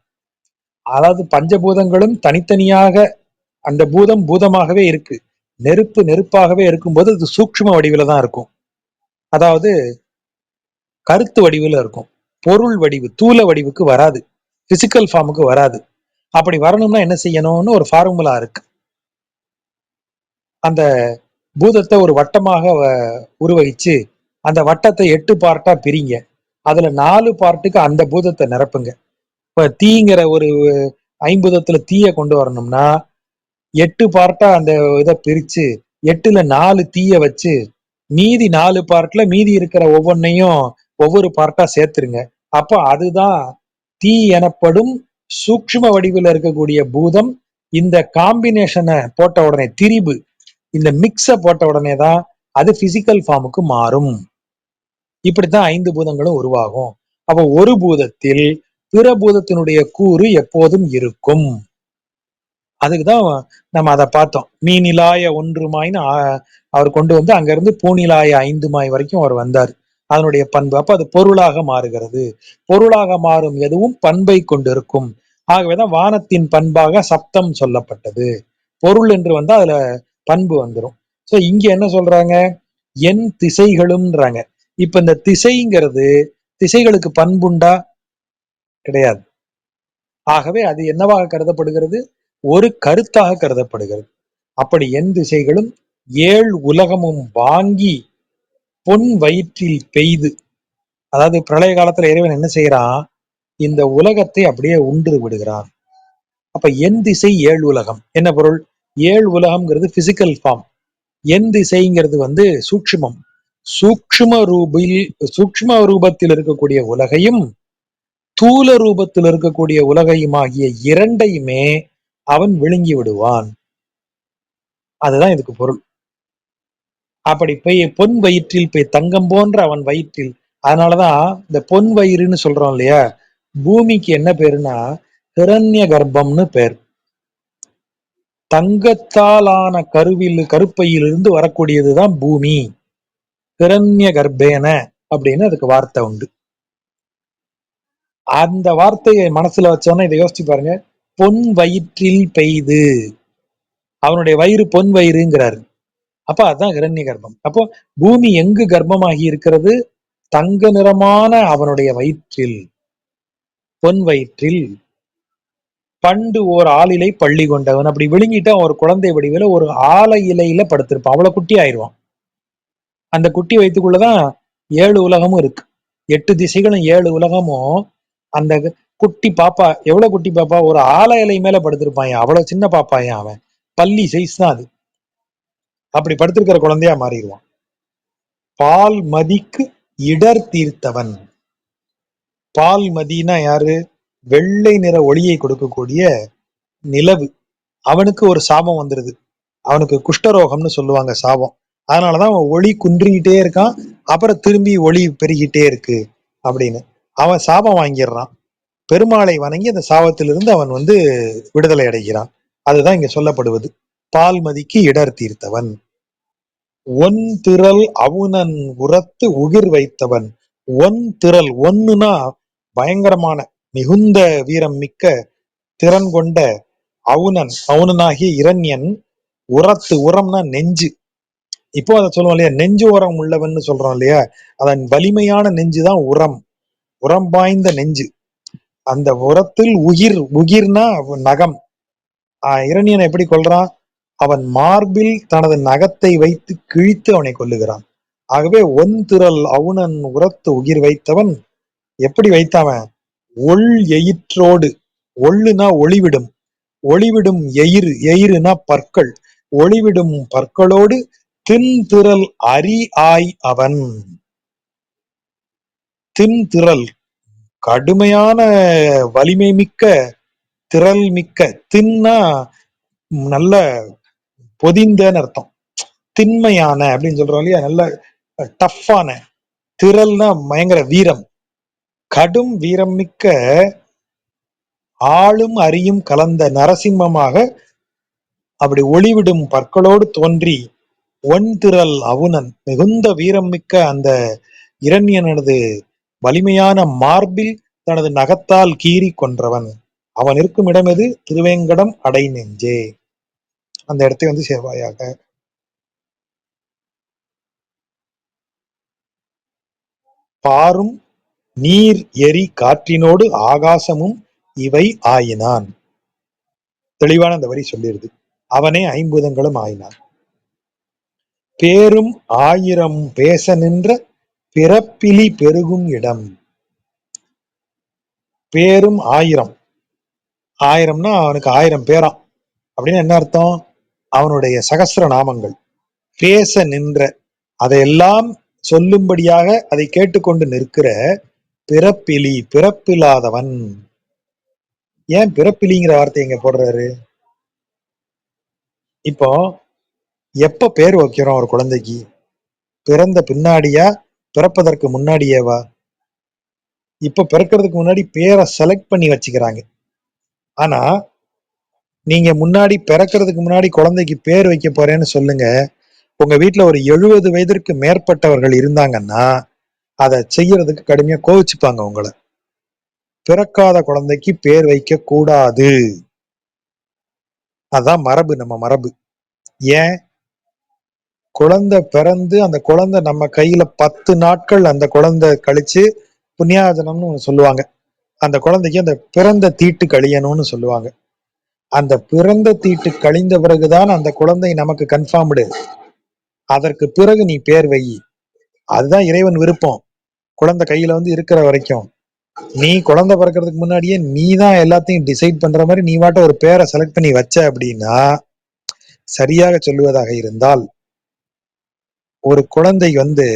[SPEAKER 2] அதாவது பஞ்சபூதங்களும் தனித்தனியாக அந்த பூதம் பூதமாகவே இருக்கு. நெருப்பு நெருப்பாகவே இருக்கும்போது அது சூக்ஷ்ம வடிவில தான் இருக்கும். அதாவது கருத்து வடிவில் இருக்கும். பொருள் வடிவு தூல வடிவுக்கு வராது, பிசிக்கல் ஃபார்முக்கு வராது. அப்படி வரணும்னா என்ன செய்யணும்னு ஒரு ஃபார்முலா இருக்கு. அந்த பூதத்தை ஒரு வட்டமாக உருவகிச்சு அந்த வட்டத்தை 8 பார்ட்டா பிரிங்க. அதுல 4 பார்ட்டுக்கு அந்த பூதத்தை நிரப்புங்க. இப்ப தீங்கிற ஒரு ஐம்பூதத்துல தீய கொண்டு வரணும்னா 8 பார்ட்டா அந்த இதை பிரிச்சு 8ல 4 தீய வச்சு மீதி 4 பார்ட்ல மீதி இருக்கிற ஒவ்வொன்னையும் ஒவ்வொரு பார்ட்டா சேர்த்துருங்க. அப்ப அதுதான் தீ எனப்படும் சூக்ஷ்ம வடிவில் இருக்கக்கூடிய பூதம். இந்த காம்பினேஷனை போட்ட உடனே திரிபு, இந்த மிக்ஸ போட்ட உடனே தான் அது பிசிக்கல் ஃபார்முக்கு மாறும். இப்படித்தான் 5 பூதங்களும் உருவாகும். அப்ப ஒரு பூதத்தில் பிற பூதத்தினுடைய கூறு எப்போதும் இருக்கும். அதுக்குதான் நம்ம அதை பார்த்தோம். மீனிலாய 1 மாய்ன்னு அவர் கொண்டு வந்து அங்கிருந்து பூனிலாய 5 மாய் வரைக்கும் அவர் வந்தார். அதனுடைய பண்பு அப்ப அது பொருளாக மாறுகிறது. பொருளாக மாறும் எதுவும் பண்பை கொண்டிருக்கும். ஆகவேதான் வானத்தின் பண்பாக சப்தம் சொல்லப்பட்டது. பொருள் என்று வந்தா அதுல பண்பு வந்துடும். சோ இங்க என்ன சொல்றாங்க, என் திசைகளும்ன்றாங்க. இப்ப இந்த திசைங்கிறது திசைகளுக்கு பண்புண்டா? கிடையாது. ஆகவே அது என்னவாக கருதப்படுகிறது, ஒரு கருத்தாக கருதப்படுகிறது. அப்படி என் திசைகளும் 7 உலகமும் வாங்கி பொன் வயிற்றில் பெய்து, அதாவது பிரளய காலத்துல இறைவன் என்ன செய்யறான், இந்த உலகத்தை அப்படியே உண்டு விடுகிறான். அப்ப என் திசை 7 உலகம் என்ன பொருள், 7 உலகம்ங்கிறது பிசிக்கல் ஃபார்ம், என் திசைங்கிறது வந்து சூக்ஷ்மம். சூக்ஷ்ம ரூபத்தில் இருக்கக்கூடிய உலகையும் தூல ரூபத்தில் இருக்கக்கூடிய உலகையும் ஆகிய இரண்டையுமே அவன் விழுங்கி விடுவான். அதுதான் இதுக்கு பொருள். அப்படி போய் பொன் வயிற்றில் போய் தங்கம் போன்ற அவன் வயிற்றில், அதனாலதான் இந்த பொன் வயிறுன்னு சொல்றோம் இல்லையா, பூமிக்கு என்ன பேருனா ஹிரண்ய கர்ப்பம்னு பேர். தங்கத்தாலான கருப்பையிலிருந்து வரக்கூடியதுதான் பூமி. ஹிரண்ய கர்ப்பேன அப்படின்னு அதுக்கு வார்த்தை உண்டு. அந்த வார்த்தையை மனசுல வச்சோன்னா இதை யோசிச்சு பாருங்க. பொன் வயிற்றில் பெய்து, அவனுடைய வயிறு பொன் வயிறுங்கிறாரு. அப்ப அதுதான் ஹிரண்ய கர்ப்பம். அப்போ பூமி எங்கு கர்ப்பமாகி இருக்கிறது, தங்க நிறமான அவனுடைய வயிற்றில், பொன் வயிற்றில். பண்டு ஓர் ஆளிலை பள்ளி கொண்டவன், அப்படி விழுங்கிட்டா ஒரு குழந்தை வடிவில ஒரு ஆலை இலையில படுத்திருப்பான். அவ்வளவு குட்டி ஆயிடுவான். அந்த குட்டி வயிற்றுக்குள்ளதான் 7 உலகமும் இருக்கு. 8 திசைகளும் 7 உலகமும். அந்த குட்டி பாப்பா எவ்வளவு குட்டி பாப்பா, ஒரு ஆலை இலை மேல படுத்திருப்பான். அவ்வளவு சின்ன பாப்பாயன் அவன், பள்ளி சைஸ் தான் அது. அப்படி படுத்திருக்கிற குழந்தையா மாறிடுவான். பால் மதிக்கு இடர் தீர்த்தவன். பால் மதினா யாரு, வெள்ளை நிற ஒளியை கொடுக்கக்கூடிய நிலவு. அவனுக்கு ஒரு சாபம் வந்துருது, அவனுக்கு குஷ்டரோகம்னு சொல்லுவாங்க சாபம். அதனாலதான் அவன் ஒளி குன்றிக்கிட்டே இருக்கான், அப்புறம் திரும்பி ஒளி பெருகிட்டே இருக்கு அப்படின்னு. அவன் சாபம் வாங்கிடுறான். பெருமாளை வணங்கி அந்த சாபத்திலிருந்து அவன் வந்து விடுதலை அடைகிறான். அதுதான் இங்க சொல்லப்படுவது. பால்மதிக்கு இடர் தீர்த்தவன். ஒன் திரள் அவுணன் உரத்து உகிர் வைத்தவன். ஒன் திரள், ஒன்னுனா பயங்கரமான மிகுந்த வீரம் மிக்க திறன் கொண்ட அவுணன், அவுணனாகிய இரண்யன். உரத்து, உரம்னா நெஞ்சு. இப்போ அதை சொல்லுவோம் இல்லையா, நெஞ்சு உரம் உள்ளவன் சொல்றோம் இல்லையா, அதன் வலிமையான நெஞ்சுதான் உரம், உரம் வாய்ந்த நெஞ்சு. அந்த உரத்தில் உயிர், உயிர்னா நகம். இரணியனை எப்படி கொல்றான், அவன் மார்பில் தனது நகத்தை வைத்து கிழித்து அவனை கொல்லுகிறான். ஆகவே ஒன் திரள் அவுணன் உரத்து உயிர் வைத்தவன். எப்படி வைத்தவன், ஒள் எயிற்றோடு, ஒள்ளுனா ஒளிவிடும், ஒளிவிடும் எயிறு, எயிறுனா பற்கள், ஒளிவிடும் பற்களோடு தின்திரள் அரி ஆய் அவன். தின்திரள் கடுமையான வலிமை மிக்க, திரள் மிக்க, தின்னா நல்ல பொதிந்தன்னு அர்த்தம், திண்மையான அப்படின்னு சொல்றோம் இல்லையா, நல்ல டஃப்பான. திரள்னா பயங்கர வீரம், கடும் வீரம் மிக்க, ஆளும் அரியும் கலந்த நரசிம்மமாக அப்படி ஒளிவிடும் பற்களோடு தோன்றி, ஒன் திரள் அவுணன் மிகுந்த வீரம் மிக்க அந்த இரண்யனது வலிமையான மார்பில் தனது நகத்தால் கீறி கொன்றவன். அவன் இருக்கும் இடம் எது? திருவேங்கடம் அடை நெஞ்சே. அந்த இடத்தை வந்து சேர்வாயாக. பாரும் நீர் எரி காற்றினோடு ஆகாசமும் இவை ஆயினான். தெளிவான அந்த வரி சொல்லிருது. அவனே ஐம்பூதங்களும் ஆயினான். பேரும் ஆயிரம் பேச நின்ற பிறப்பிலி பெருகும் இடம். பேரும் ஆயிரம். ஆயிரம்னா அவனுக்கு 1000 பேராம் அப்படின்னு என்ன அர்த்தம்? அவனுடைய சகஸ்ர நாமங்கள். பேச நின்ற, அதையெல்லாம் சொல்லும்படியாக அதை கேட்டுக்கொண்டு நிற்கிற பிறப்பிலி, பிறப்பில்லாதவன். ஏன் பிறப்பிலிங்கிற வார்த்தை இங்க போடுறாரு? இப்போ எப்ப பேர் வைக்கிறோம் ஒரு குழந்தைக்கு? பிறந்த பின்னாடியா, பிறப்பதற்கு முன்னாடியேவா? இப்ப பிறக்கிறதுக்கு முன்னாடி பேரை செலக்ட் பண்ணி வச்சுக்கிறாங்க. ஆனா நீங்க முன்னாடி பிறக்கிறதுக்கு முன்னாடி குழந்தைக்கு பேர் வைக்க போறேன்னு சொல்லுங்க. உங்க வீட்டுல ஒரு 70 வயதிற்கு மேற்பட்டவர்கள் இருந்தாங்கன்னா அதை செய்யறதுக்கு கடுமையா கோவிச்சுப்பாங்க உங்களை. பிறக்காத குழந்தைக்கு பேர் வைக்க கூடாது. அதான் மரபு, நம்ம மரபு. ஏன்? குழந்தை பிறந்து அந்த குழந்தை நம்ம கையில 10 நாட்கள் அந்த குழந்தை கழிச்சு புண்ணியாஜனம்னு சொல்லுவாங்க. அந்த குழந்தைக்கு அந்த பிறந்த தீட்டு கழியணும்னு சொல்லுவாங்க. அந்த பிறந்த தீட்டு கழிந்த பிறகுதான் அந்த குழந்தை நமக்கு கன்ஃபார்ம்டு. அதற்கு பிறகு நீ பேர் வை. அதுதான் இறைவன் விருப்பம். குழந்தை கையில வந்து இருக்கிற வரைக்கும் நீ குழந்தை பிறக்கிறதுக்கு முன்னாடியே நீ தான் எல்லாத்தையும் டிசைட் பண்ற மாதிரி நீ வாட்ட ஒரு பேரை செலக்ட் பண்ணி வச்ச அப்படின்னா, சரியாக சொல்லுவதாக இருந்தால், ஒரு குழந்தை வந்து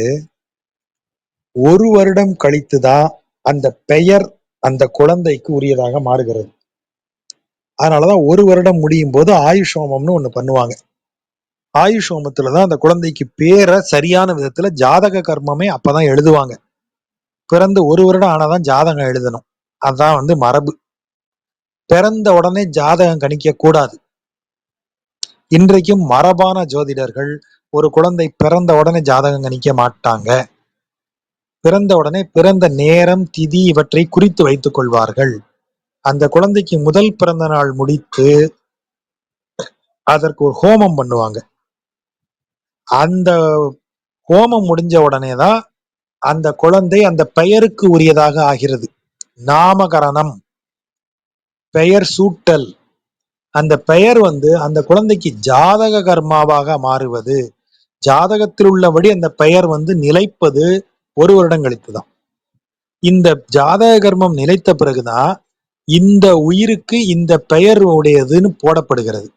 [SPEAKER 2] 1 வருடம் கழித்துதான் அந்த பெயர் அந்த குழந்தைக்கு உரியதாக மாறுகிறது. அதனாலதான் 1 வருடம் முடியும் போது ஆயுஷ் ஹோமம்னு ஒண்ணு பண்ணுவாங்க. ஆயுஷ் ஹோமத்துலதான் அந்த குழந்தைக்கு பேரை சரியான விதத்துல ஜாதக கர்மமே அப்பதான் எழுதுவாங்க. பிறந்து 1 வருடம் ஆனாதான் ஜாதகம் எழுதணும். அதான் வந்து மரபு. பிறந்த உடனே ஜாதகம் கணிக்க கூடாது. இன்றைக்கும் மரபான ஜோதிடர்கள் ஒரு குழந்தை பிறந்த உடனே ஜாதகம் கணிக்க மாட்டாங்க. பிறந்த உடனே பிறந்த நேரம், திதி இவற்றை குறித்து வைத்துக் கொள்வார்கள். அந்த குழந்தைக்கு முதல் பிறந்த நாள் முடித்து அதற்கு ஒரு ஹோமம் பண்ணுவாங்க. அந்த ஹோமம் முடிஞ்ச உடனேதான் அந்த குழந்தை அந்த பெயருக்கு உரியதாக ஆகிறது. நாமகரணம், பெயர் சூட்டல். அந்த பெயர் வந்து அந்த குழந்தைக்கு ஜாதக கர்மாவாக மாறுவது, ஜாதகத்தில் உள்ளபடி அந்த பெயர் வந்து நிலைப்பது 1 வருடம் கழித்துதான். இந்த ஜாதக கர்மம் நிலைத்த பிறகுதான் இந்த உயிருக்கு இந்த பெயர் உடையதுன்னு போடப்படுகிறது.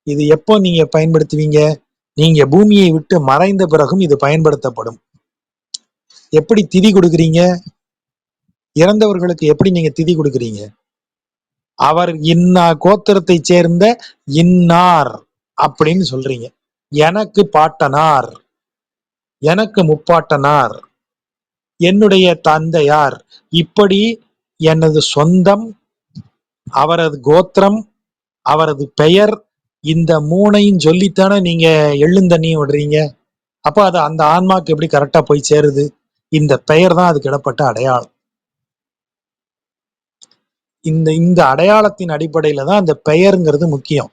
[SPEAKER 2] இது எப்போ நீங்க பயன்படுத்துவீங்க? நீங்க பூமியை விட்டு மறைந்த பிறகும் இது பயன்படுத்தப்படும். எப்படி திதி கொடுக்குறீங்க? இறந்தவர்களுக்கு எப்படி நீங்க திதி கொடுக்குறீங்க? அவர் இன்னா கோத்திரத்தை சேர்ந்த இன்னார் அப்படின்னு சொல்றீங்க. எனக்கு பாட்டனார், எனக்கு முப்பாட்டனார், என்னுடைய தந்தையார், இப்படி எனது சொந்தம், அவரது கோத்திரம், அவரது பெயர், இந்த 3ஐயும் சொல்லித்தானே நீங்க எள்ளுந்தண்ணியும் விடுறீங்க. அப்ப அது அந்த ஆன்மாக்கு எப்படி கரெக்டா போய் சேருது? இந்த பெயர் தான் அதுக்கு இடப்பட்ட அடையாளம். இந்த இந்த அடையாளத்தின் அடிப்படையில தான் அந்த பெயருங்கிறது முக்கியம்.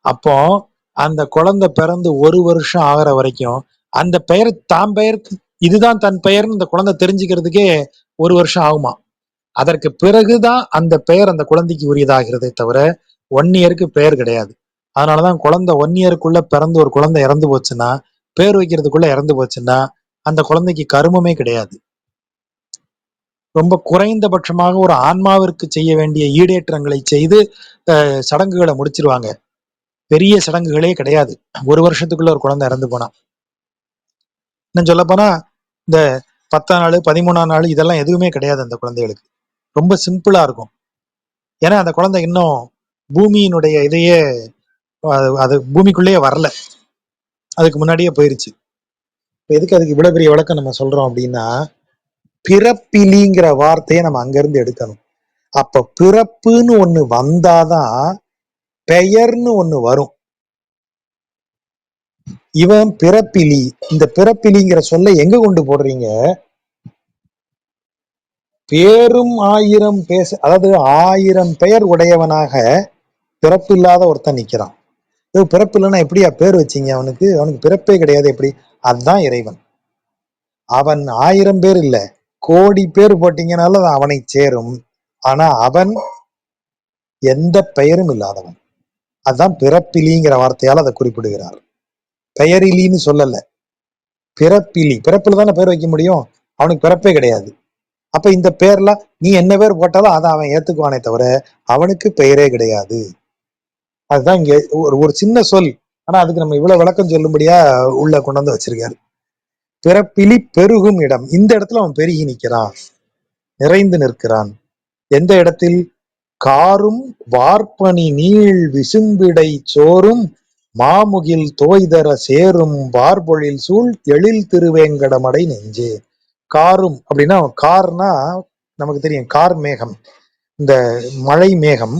[SPEAKER 2] அப்போ அந்த குழந்தை பிறந்து 1 வருஷம் ஆகிற வரைக்கும் அந்த பெயர் தான் பெயருக்கு இதுதான் தன் பெயர்னு இந்த குழந்தை தெரிஞ்சுக்கிறதுக்கே 1 வருஷம் ஆகுமா. அதற்கு பிறகுதான் அந்த பெயர் அந்த குழந்தைக்கு உரியதாகிறதே தவிர 1 இயருக்கு பெயர் கிடையாது. அதனாலதான் குழந்தை 1 இயருக்குள்ள பிறந்து ஒரு குழந்தை இறந்து போச்சுன்னா, பேர் வைக்கிறதுக்குள்ள இறந்து போச்சுன்னா அந்த குழந்தைக்கு கருமமே கிடையாது. ரொம்ப குறைந்தபட்சமாக ஒரு ஆன்மாவிற்கு செய்ய வேண்டிய ஈடேற்றங்களை செய்து சடங்குகளை முடிச்சிருவாங்க. பெரிய சடங்குகளே கிடையாது 1 வருஷத்துக்குள்ள ஒரு குழந்தை இறந்து போனா. இன்னும் சொல்ல போனா இந்த 10ஆம் நாள் 13ஆம் நாள் இதெல்லாம் எதுவுமே கிடையாது அந்த குழந்தைகளுக்கு. ரொம்ப சிம்பிளா இருக்கும். ஏன்னா அந்த குழந்தை இன்னும் பூமியினுடைய இதையே அது பூமிக்குள்ளேயே வரல, அதுக்கு முன்னாடியே போயிருச்சு. எதுக்கு அதுக்கு இவ்வளவு பெரிய விளக்கம் நம்ம சொல்றோம் அப்படின்னா, பிறப்பிலிங்கிற வார்த்தையை நம்ம அங்கிருந்து எடுக்கணும். அப்ப பிறப்புன்னு ஒண்ணு வந்தாதான் பெயர்னு ஒண்ணு வரும். இவன் பிறப்பிலி. இந்த பிறப்பிலிங்கிற சொல்ல எங்க கொண்டு போடுறீங்க? பேரும் ஆயிரம் பேச, அதாவது 1000 பெயர் உடையவனாக பிறப்பில்லாத ஒருத்தன் நிக்கிறான். பிறப்பு இல்லைன்னா எப்படியா பேர் வச்சீங்க அவனுக்கு? அவனுக்கு பிறப்பே கிடையாது எப்படி? அதுதான் இறைவன். அவன் 1000 பேர் இல்ல, கோடி பேர் போட்டீங்கனாலும் அது அவனை சேரும். ஆனா அவன் எந்த பெயரும் இல்லாதவன். அதுதான் பிறப்பிலிங்கிற வார்த்தையால் அதை குறிப்பிடுகிறார். பெயரிலின்னு சொல்லல, பிறப்பிலி. பிறப்புல தானே பேர் வைக்க முடியும், அவனுக்கு பிறப்பே கிடையாது. அப்ப இந்த பேர்ல நீ என்ன பேர் போட்டாலும் அதை அவன் ஏத்துக்குவானே தவிர அவனுக்கு பெயரே கிடையாது. அதுதான் இங்க ஒரு சின்ன சொல், ஆனா அதுக்கு நம்ம இவ்வளவு விளக்கம் சொல்லும்படியா உள்ள கொண்டு வந்து வச்சிருக்காரு. பிறப்பிலி பெருகும் இடம், இந்த இடத்துல அவன் பெருகி நிற்கிறான், நிறைந்து நிற்கிறான். எந்த இடத்தில்? காரும் வார்பனி நீள் விசும்பிடை சோறும் மாமுகில் தோய்தர சேரும் வார்பொழில் சூழ் எழில் திருவேங்கடமடை நெஞ்சே. காரும் அப்படின்னா, கார்னா நமக்கு தெரியும், கார் மேகம், இந்த மழை மேகம்.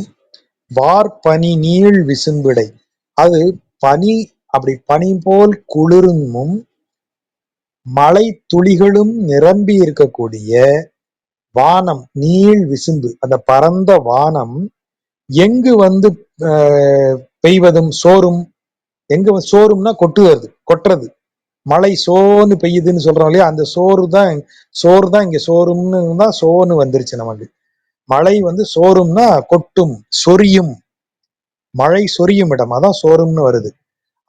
[SPEAKER 2] வார்பனி நீள் விசும்பிடை, அது பனி, அப்படி பனி போல் குளிரும் மழை துளிகளும் நிரம்பி இருக்கக்கூடிய வானம், நீள் விசும்பு, அந்த பரந்த வானம் எங்கு வந்து பெய்வதும் சோறும். எங்க சோறும்னா கொட்டுவது, கொட்டுறது. மழை சோன்னு பெய்யுதுன்னு சொல்றோம் இல்லையா, அந்த சோறு தான் இங்க சோறும்னு தான் சோன்னு வந்துருச்சு நமக்கு. மழை வந்து சோறும்னா கொட்டும், சொரியும், மழை சொரியும் இடம், அதான் சோறும்னு வருது.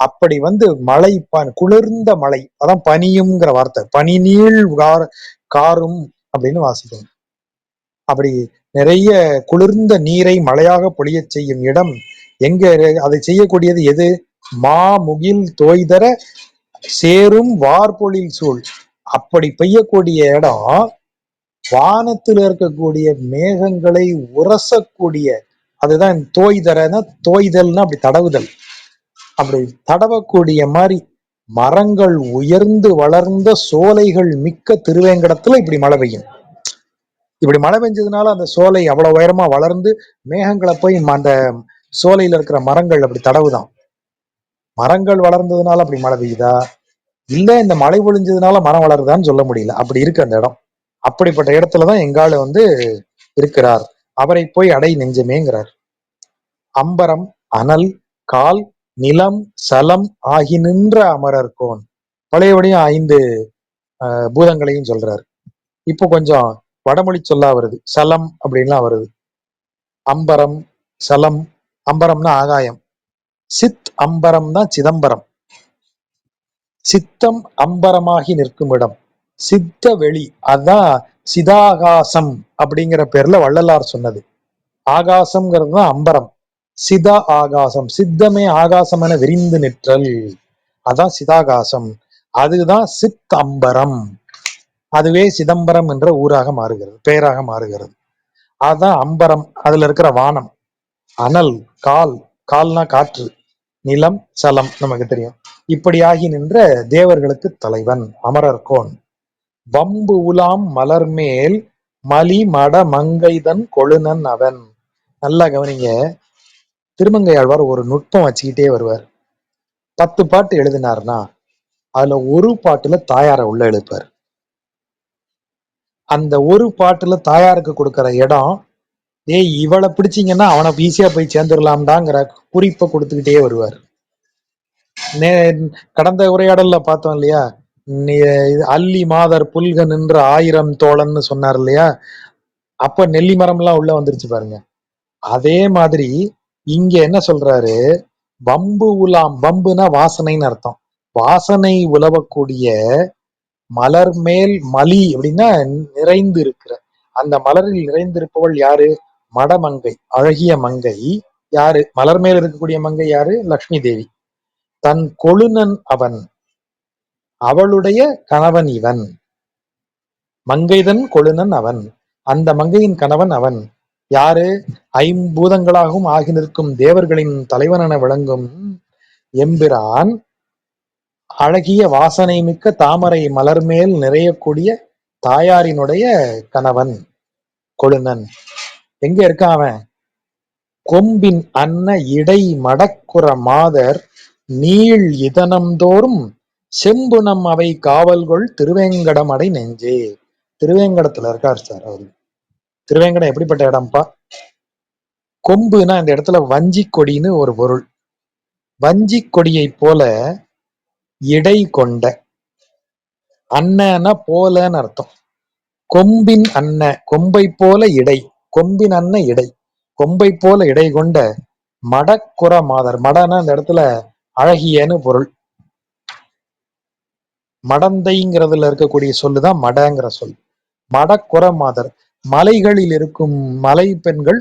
[SPEAKER 2] அப்படி வந்து மழை, குளிர்ந்த மழை, அதான் பனியும்ங்கிற வார்த்தை. பனி நீள் காரும் அப்படின்னு வாசிக்கணும். அப்படி நிறைய குளிர்ந்த நீரை மழையாக பொழிய செய்யும் இடம் எங்க? அதை செய்யக்கூடியது எது? மா முகில் தோய்தர சேரும் வார்பொழில் சூழ். அப்படி பெய்யக்கூடிய இடம் வானத்தில் இருக்கக்கூடிய மேகங்களை உரசக்கூடிய, அதுதான் தோய்தரனா, தோய்தல்னா அப்படி தடவுதல், அப்படி தடவக்கூடிய மாதிரி மரங்கள் உயர்ந்து வளர்ந்த சோலைகள் மிக்க திருவேங்கடத்துல இப்படி மழை பெய்யும். இப்படி மழை பெஞ்சதுனால அந்த சோலை அவ்வளவு உயரமா வளர்ந்து மேகங்களை போய் அந்த சோலையில இருக்கிற மரங்கள் அப்படி தடவுதான். மரங்கள் வளர்ந்ததுனால அப்படி மழை பெய்யுதா, இல்ல இந்த மழை பொழிஞ்சதுனால மரம் வளருதான்னு சொல்ல முடியல. அப்படி இருக்கு அந்த இடம். அப்படிப்பட்ட இடத்துலதான் எங்காலு வந்து இருக்கிறார். அவரை போய் அடை நெஞ்சமேங்கிறார். அம்பரம் அனல் கால் நிலம் சலம் ஆகி நின்ற அமரர்கோன். பழையபடியும் 5 பூதங்களையும் சொல்றாரு. இப்போ கொஞ்சம் வடமொழி சொல்லா வருது, சலம் அப்படின்லாம் வருது. அம்பரம் சலம், அம்பரம்னா ஆகாயம், சித் அம்பரம் தான் சிதம்பரம், சித்தம் அம்பரமாகி நிற்கும் இடம், சித்த வெளி, அதான் சிதாகாசம் அப்படிங்கிற பேர்ல வள்ளலார் சொன்னது. ஆகாசம்ங்கிறது தான் அம்பரம், சித ஆகாசம், சித்தமே ஆகாசம் என விரிந்து நிற்றல், அதான் சிதாகாசம். அதுதான் சித் அம்பரம், அதுவே சிதம்பரம் என்ற ஊராக மாறுகிறது, பெயராக மாறுகிறது. அதுதான் அம்பரம். அதுல இருக்கிற வானம். அனல் கால், கால்னா காற்று, நிலம் சலம் நமக்கு தெரியும். இப்படியாகி நின்ற தேவர்களுக்கு தலைவன் அமரர்கோன். வம்பு உலாம் மலர்மேல் மலி மட மங்கைதன் கொழுனன் அவன். நல்லா கவனிங்க, திருமங்கையாழ்வார் ஒரு நுட்பம் வச்சுக்கிட்டே வருவார். 10 பாட்டு எழுதினார்னா அதுல ஒரு பாட்டுல தாயாரை உள்ள எழுப்பார். அந்த ஒரு பாட்டுல தாயாருக்கு கொடுக்கிற இடம், ஏய் இவளை பிடிச்சிங்கன்னா அவனை ஈஸியா போய் சேர்ந்துடலாம்டாங்கிற குறிப்பை கொடுத்துக்கிட்டே வருவார். கடந்த உரையாடல்ல பார்த்தோம் இல்லையா, அல்லி மாதர் புல்க நின்ற 1000 தோழன்னு சொன்னார் இல்லையா, அப்ப நெல்லி மரம் எல்லாம் உள்ள வந்துருச்சு பாருங்க. அதே மாதிரி இங்க என்ன சொல்றாரு, வம்பு உலாம், வம்புனா வாசனைன்னு அர்த்தம், வாசனை உலவக்கூடிய மலர் மேல் மலி அப்படின்னா நிறைந்து இருக்கிற, அந்த மலரில் நிறைந்திருப்பவள் யாரு? மடமங்கை, அழகிய மங்கை. யாரு மலர் மேல் இருக்கக்கூடிய மங்கை? யாரு? லக்ஷ்மி தேவி. தன் கொழுனன் அவன், அவளுடைய கணவன் இவன். மங்கைதன் கொழுனன் அவன், அந்த மங்கையின் கணவன் அவன். யாரு? ஐம்பூதங்களாகவும் ஆகி நிற்கும் தேவர்களின் தலைவன் என விளங்கும் எம்பிரான், அழகிய வாசனை மிக்க தாமரை மலர் மேல் நிறையக்கூடிய தாயாரினுடைய கணவன் கொழுனன். எங்க இருக்கான் அவன்? கொம்பின் அன்ன இடை மடக்குற மாதர் நீள் இதனம்தோறும் செம்புனம் அவை காவல்கொள் திருவேங்கடம் அடை நெஞ்சே. திருவேங்கடத்துல இருக்கார் சார் அவரு. திருவேங்கடம் எப்படிப்பட்ட இடம்ப்பா? கொம்புனா இந்த இடத்துல வஞ்சி கொடின்னு ஒரு பொருள். வஞ்சி கொடியை போல இடை கொண்ட, அன்னனா போலன்னு அர்த்தம். கொம்பின் அன்ன, கொம்பை போல இடை, கொம்பின் அன்ன இடை, கொம்பை போல இடை கொண்ட மடக்குற மாதர். மடனா இந்த இடத்துல அழகியன்னு பொருள். மடந்தைங்கிறதுல இருக்கக்கூடிய சொல்லுதான் மடங்கிற சொல். மடக்குற மாதர். மலைகளில் இருக்கும் மலை பெண்கள்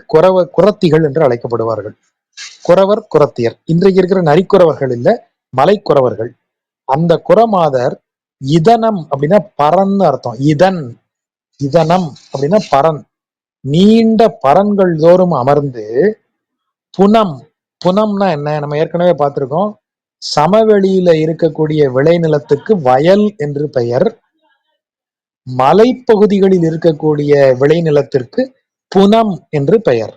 [SPEAKER 2] குரத்திகள் என்று அழைக்கப்படுவார்கள். குறவர் குரத்தியர். இன்றைக்கு இருக்கிற நரிக்குறவர்கள் இல்ல, மலைக்குறவர்கள். அந்த குறமாதர் இதனம் அப்படின்னா பரன்னு அர்த்தம். இதனம் அப்படின்னா பரன். நீண்ட பரன்கள் தோறும் அமர்ந்து புனம். புனம்னா என்ன? நம்ம ஏற்கனவே பார்த்திருக்கோம். சமவெளியில இருக்கக்கூடிய விளைநிலத்துக்கு வயல் என்று பெயர். மலைப்பகுதிகளில் இருக்கக்கூடிய விளைநிலத்திற்கு புனம் என்று பெயர்.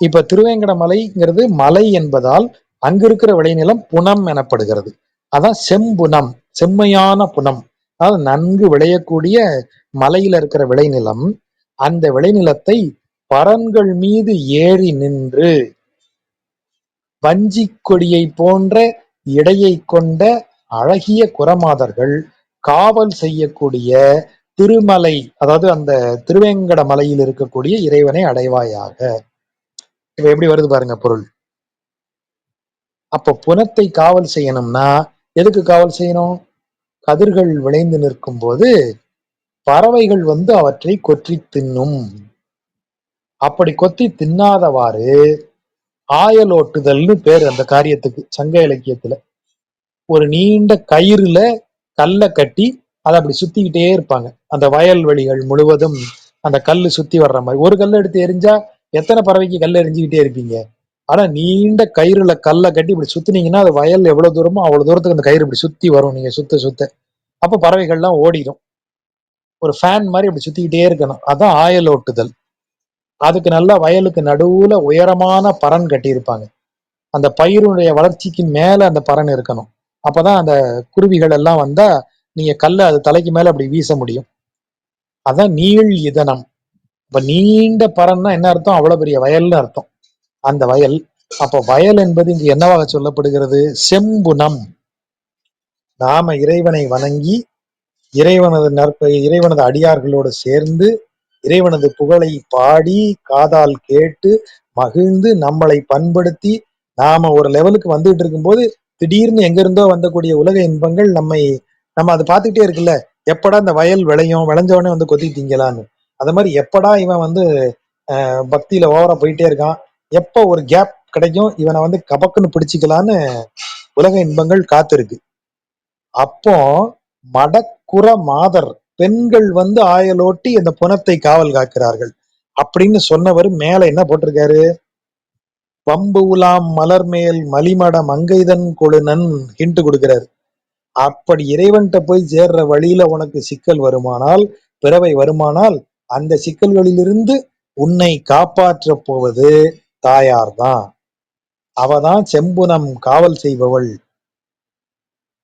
[SPEAKER 2] இப்ப திருவேங்கட மலைங்கிறது மலை என்பதால் அங்கு இருக்கிற விளைநிலம் புனம் எனப்படுகிறது. அதான் செம்புனம், செம்மையான புனம். அதாவது நன்கு விளையக்கூடிய மலையில இருக்கிற விளைநிலம். அந்த விளைநிலத்தை பரன்கள் மீது ஏறி நின்று வஞ்சி கொடியை போன்ற இடையை கொண்ட அழகிய குறமாதர்கள் காவல் செய்யக்கூடிய திருமலை, அதாவது அந்த திருவேங்கட மலையில் இருக்கக்கூடிய இறைவனை அடைவாயாக. இப்ப எப்படி வருது பாருங்க பொருள். அப்ப புனத்தை காவல் செய்யணும்னா எதுக்கு காவல் செய்யணும்? கதிர்கள் விளைந்து நிற்கும் போது பறவைகள் வந்து அவற்றை கொற்றி தின்னும். அப்படி கொத்தி தின்னாதவாறு ஆயலோட்டுதல்னு பேர் அந்த காரியத்துக்கு. சங்க இலக்கியத்துல ஒரு நீண்ட கயிறுல கல்லை கட்டி அதை அப்படி சுத்திக்கிட்டே இருப்பாங்க. அந்த வயல்வெளிகள் முழுவதும் அந்த கல்லு சுத்தி வர்ற மாதிரி. ஒரு கல்லை எடுத்து எரிஞ்சா எத்தனை பறவைக்கு கல் எரிஞ்சுக்கிட்டே இருப்பீங்க? ஆனா நீண்ட கயிறுல கல்லை கட்டி இப்படி சுத்தினீங்கன்னா அது வயல் எவ்வளவு தூரமோ அவ்வளவு தூரத்துக்கு அந்த கயிறு இப்படி சுத்தி வரும். நீங்க சுத்த சுத்த அப்ப பறவைகள்லாம் ஓடிடும். ஒரு ஃபேன் மாதிரி இப்படி சுத்திக்கிட்டே இருக்கணும். அதான் ஆயலோட்டுதல். அதுக்கு நல்லா வயலுக்கு நடுவுல உயரமான பரன் கட்டியிருப்பாங்க. அந்த பயிருடைய வளர்ச்சிக்கு மேல அந்த பரன் இருக்கணும். அப்பதான் அந்த குருவிகள் எல்லாம் வந்தா நீங்க கல்ல அது தலைக்கு மேல அப்படி வீச முடியும். அதான் நீள் இதனம். இப்ப நீண்ட பரன்னா என்ன அர்த்தம்? அவ்வளவு பெரிய வயல்னு அர்த்தம். அந்த வயல். அப்ப வயல் என்பது இங்கு என்னவாக சொல்லப்படுகிறது? செம்புனம். நாம இறைவனை வணங்கி இறைவனது அடியார்களோடு சேர்ந்து இறைவனது புகழை பாடி காதால் கேட்டு மகிழ்ந்து நம்மளை பண்படுத்தி நாம ஒரு லெவலுக்கு வந்துட்டு இருக்கும்போது திடீர்னு எங்க இருந்தோ வந்தக்கூடிய உலக இன்பங்கள் நம்ம அதை பார்த்துக்கிட்டே இருக்குல்ல. எப்படா இந்த வயல் விளையும், விளைஞ்சவனே வந்து கொத்தி திங்கலான்னு. அது மாதிரி எப்படா இவன் வந்து பக்தியில ஓவரா போயிட்டே இருக்கான், எப்ப ஒரு கேப் கிடைக்கும் இவனை வந்து கபக்குன்னு பிடிச்சிக்கலான்னு உலக இன்பங்கள் காத்திருக்கு. அப்போ மடக்குற மாதர் பெண்கள் வந்து ஆயலோட்டி அந்த புனத்தை காவல் காக்கிறார்கள் அப்படின்னு சொன்னவர் மேல என்ன போட்டிருக்காரு? வம்பு உலாம் மலர் மேல் மலிமட மங்கைதன் கொழுனன் ஹிண்ட் கொடுக்கிறாரு. அப்படி இறைவன்கிட்ட போய் சேர்ற வழியில உனக்கு சிக்கல் வருமானால், பிறவை வருமானால், அந்த சிக்கல்களிலிருந்து உன்னை காப்பாற்ற போவது தாயார்தான். அவதான் செம்புனம் காவல் செய்பவள்.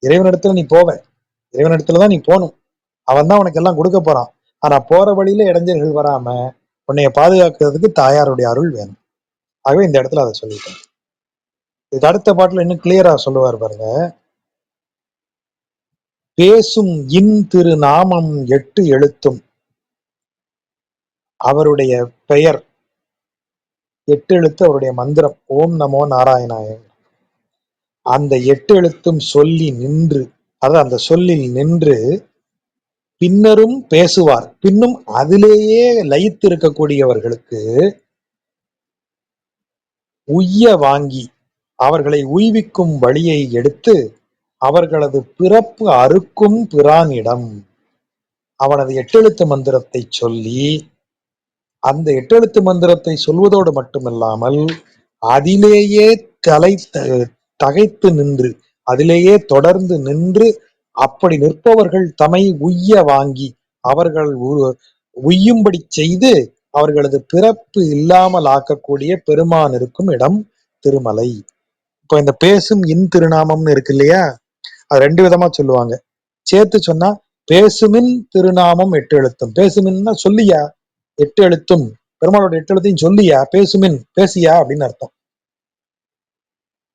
[SPEAKER 2] இறைவனிடத்துல நீ போவ, இறைவனிடத்துலதான் நீ போகணும். அவன் தான் உனக்கு எல்லாம் கொடுக்க போறான். ஆனா போற வழியில இடைஞ்சல்கள் வராம உன்னைய பாதுகாக்கிறதுக்கு தாயாருடைய அருள் வேணும். ஆகவே இந்த இடத்துல அதை சொல்லிட்டேன். இதுக்கு அடுத்த பாட்டுல இன்னும் கிளியரா சொல்லுவார் பாருங்க. பேசும் இன் திரு நாமம் 8 எழுத்தும். அவருடைய பெயர் 8 எழுத்து, அவருடைய மந்திரம் ஓம் நமோ நாராயணாய. அந்த 8 எழுத்தும் சொல்லி நின்று, அதாவது அந்த சொல்லில் நின்று பின்னரும் பேசுவார். பின்னும் அதிலேயே லயித்து இருக்கக்கூடியவர்களுக்கு உய்ய வாங்கி அவர்களை உய்விக்கும் வழியை எடுத்து அவர்களது பிறப்பு அறுக்கும் பிரானிடம் அவனது 8 எழுத்து மந்திரத்தை சொல்லி, அந்த 8 எழுத்து மந்திரத்தை சொல்வதோடு மட்டுமில்லாமல் அதிலேயே தகைத்து நின்று, அதிலேயே தொடர்ந்து நின்று அப்படி நிற்பவர்கள் தமை உய்ய வாங்கி அவர்கள் உய்யும்படி செய்து அவர்களது பிறப்பு இல்லாமல் ஆக்கக்கூடிய பெருமான் இருக்கும் இடம் திருமலை. இப்போ இந்த பேசும் இன் திருநாமம்னு இருக்கு இல்லையா, அது 2 விதமா சொல்லுவாங்க. சேர்த்து சொன்னா பேசுமின் திருநாமம் 8 எழுத்தும். பேசுமின்னா சொல்லியா, எட்டு எழுத்தும், பெருமாளோட எட்டு எழுத்தையும் சொல்லியா, பேசுமின் பேசியா அப்படின்னு அர்த்தம்.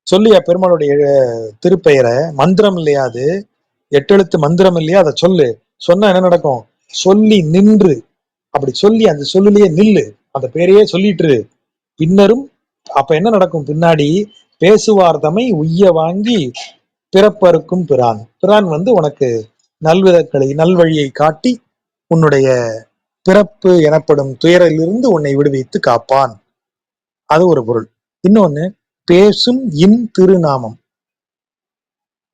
[SPEAKER 2] சொல்லியா பெருமாளுடைய திருப்பெயரை, மந்திரம் இல்லையா அது, எட்டு எழுத்து மந்திரம் இல்லையா, அதை சொல்லு. சொன்னா என்ன நடக்கும்? சொல்லி நின்று, அப்படி சொல்லி அந்த சொல்லிலேயே நில்லு, அந்த பேரையே சொல்லிட்டு இரு. பின்னரும் அப்ப என்ன நடக்கும் பின்னாடி? பேசுவார் தமை உய்ய வாங்கி பிறப்பறுக்கும் பிரான். பிரான் வந்து உனக்கு நல்விதக்களை நல்வழியை காட்டி உன்னுடைய பிறப்பு எனப்படும் துயரிலிருந்து உன்னை விடுவித்து காப்பான். அது ஒரு பொருள். இன்னொன்னு, பேசும் இன் திருநாமம்,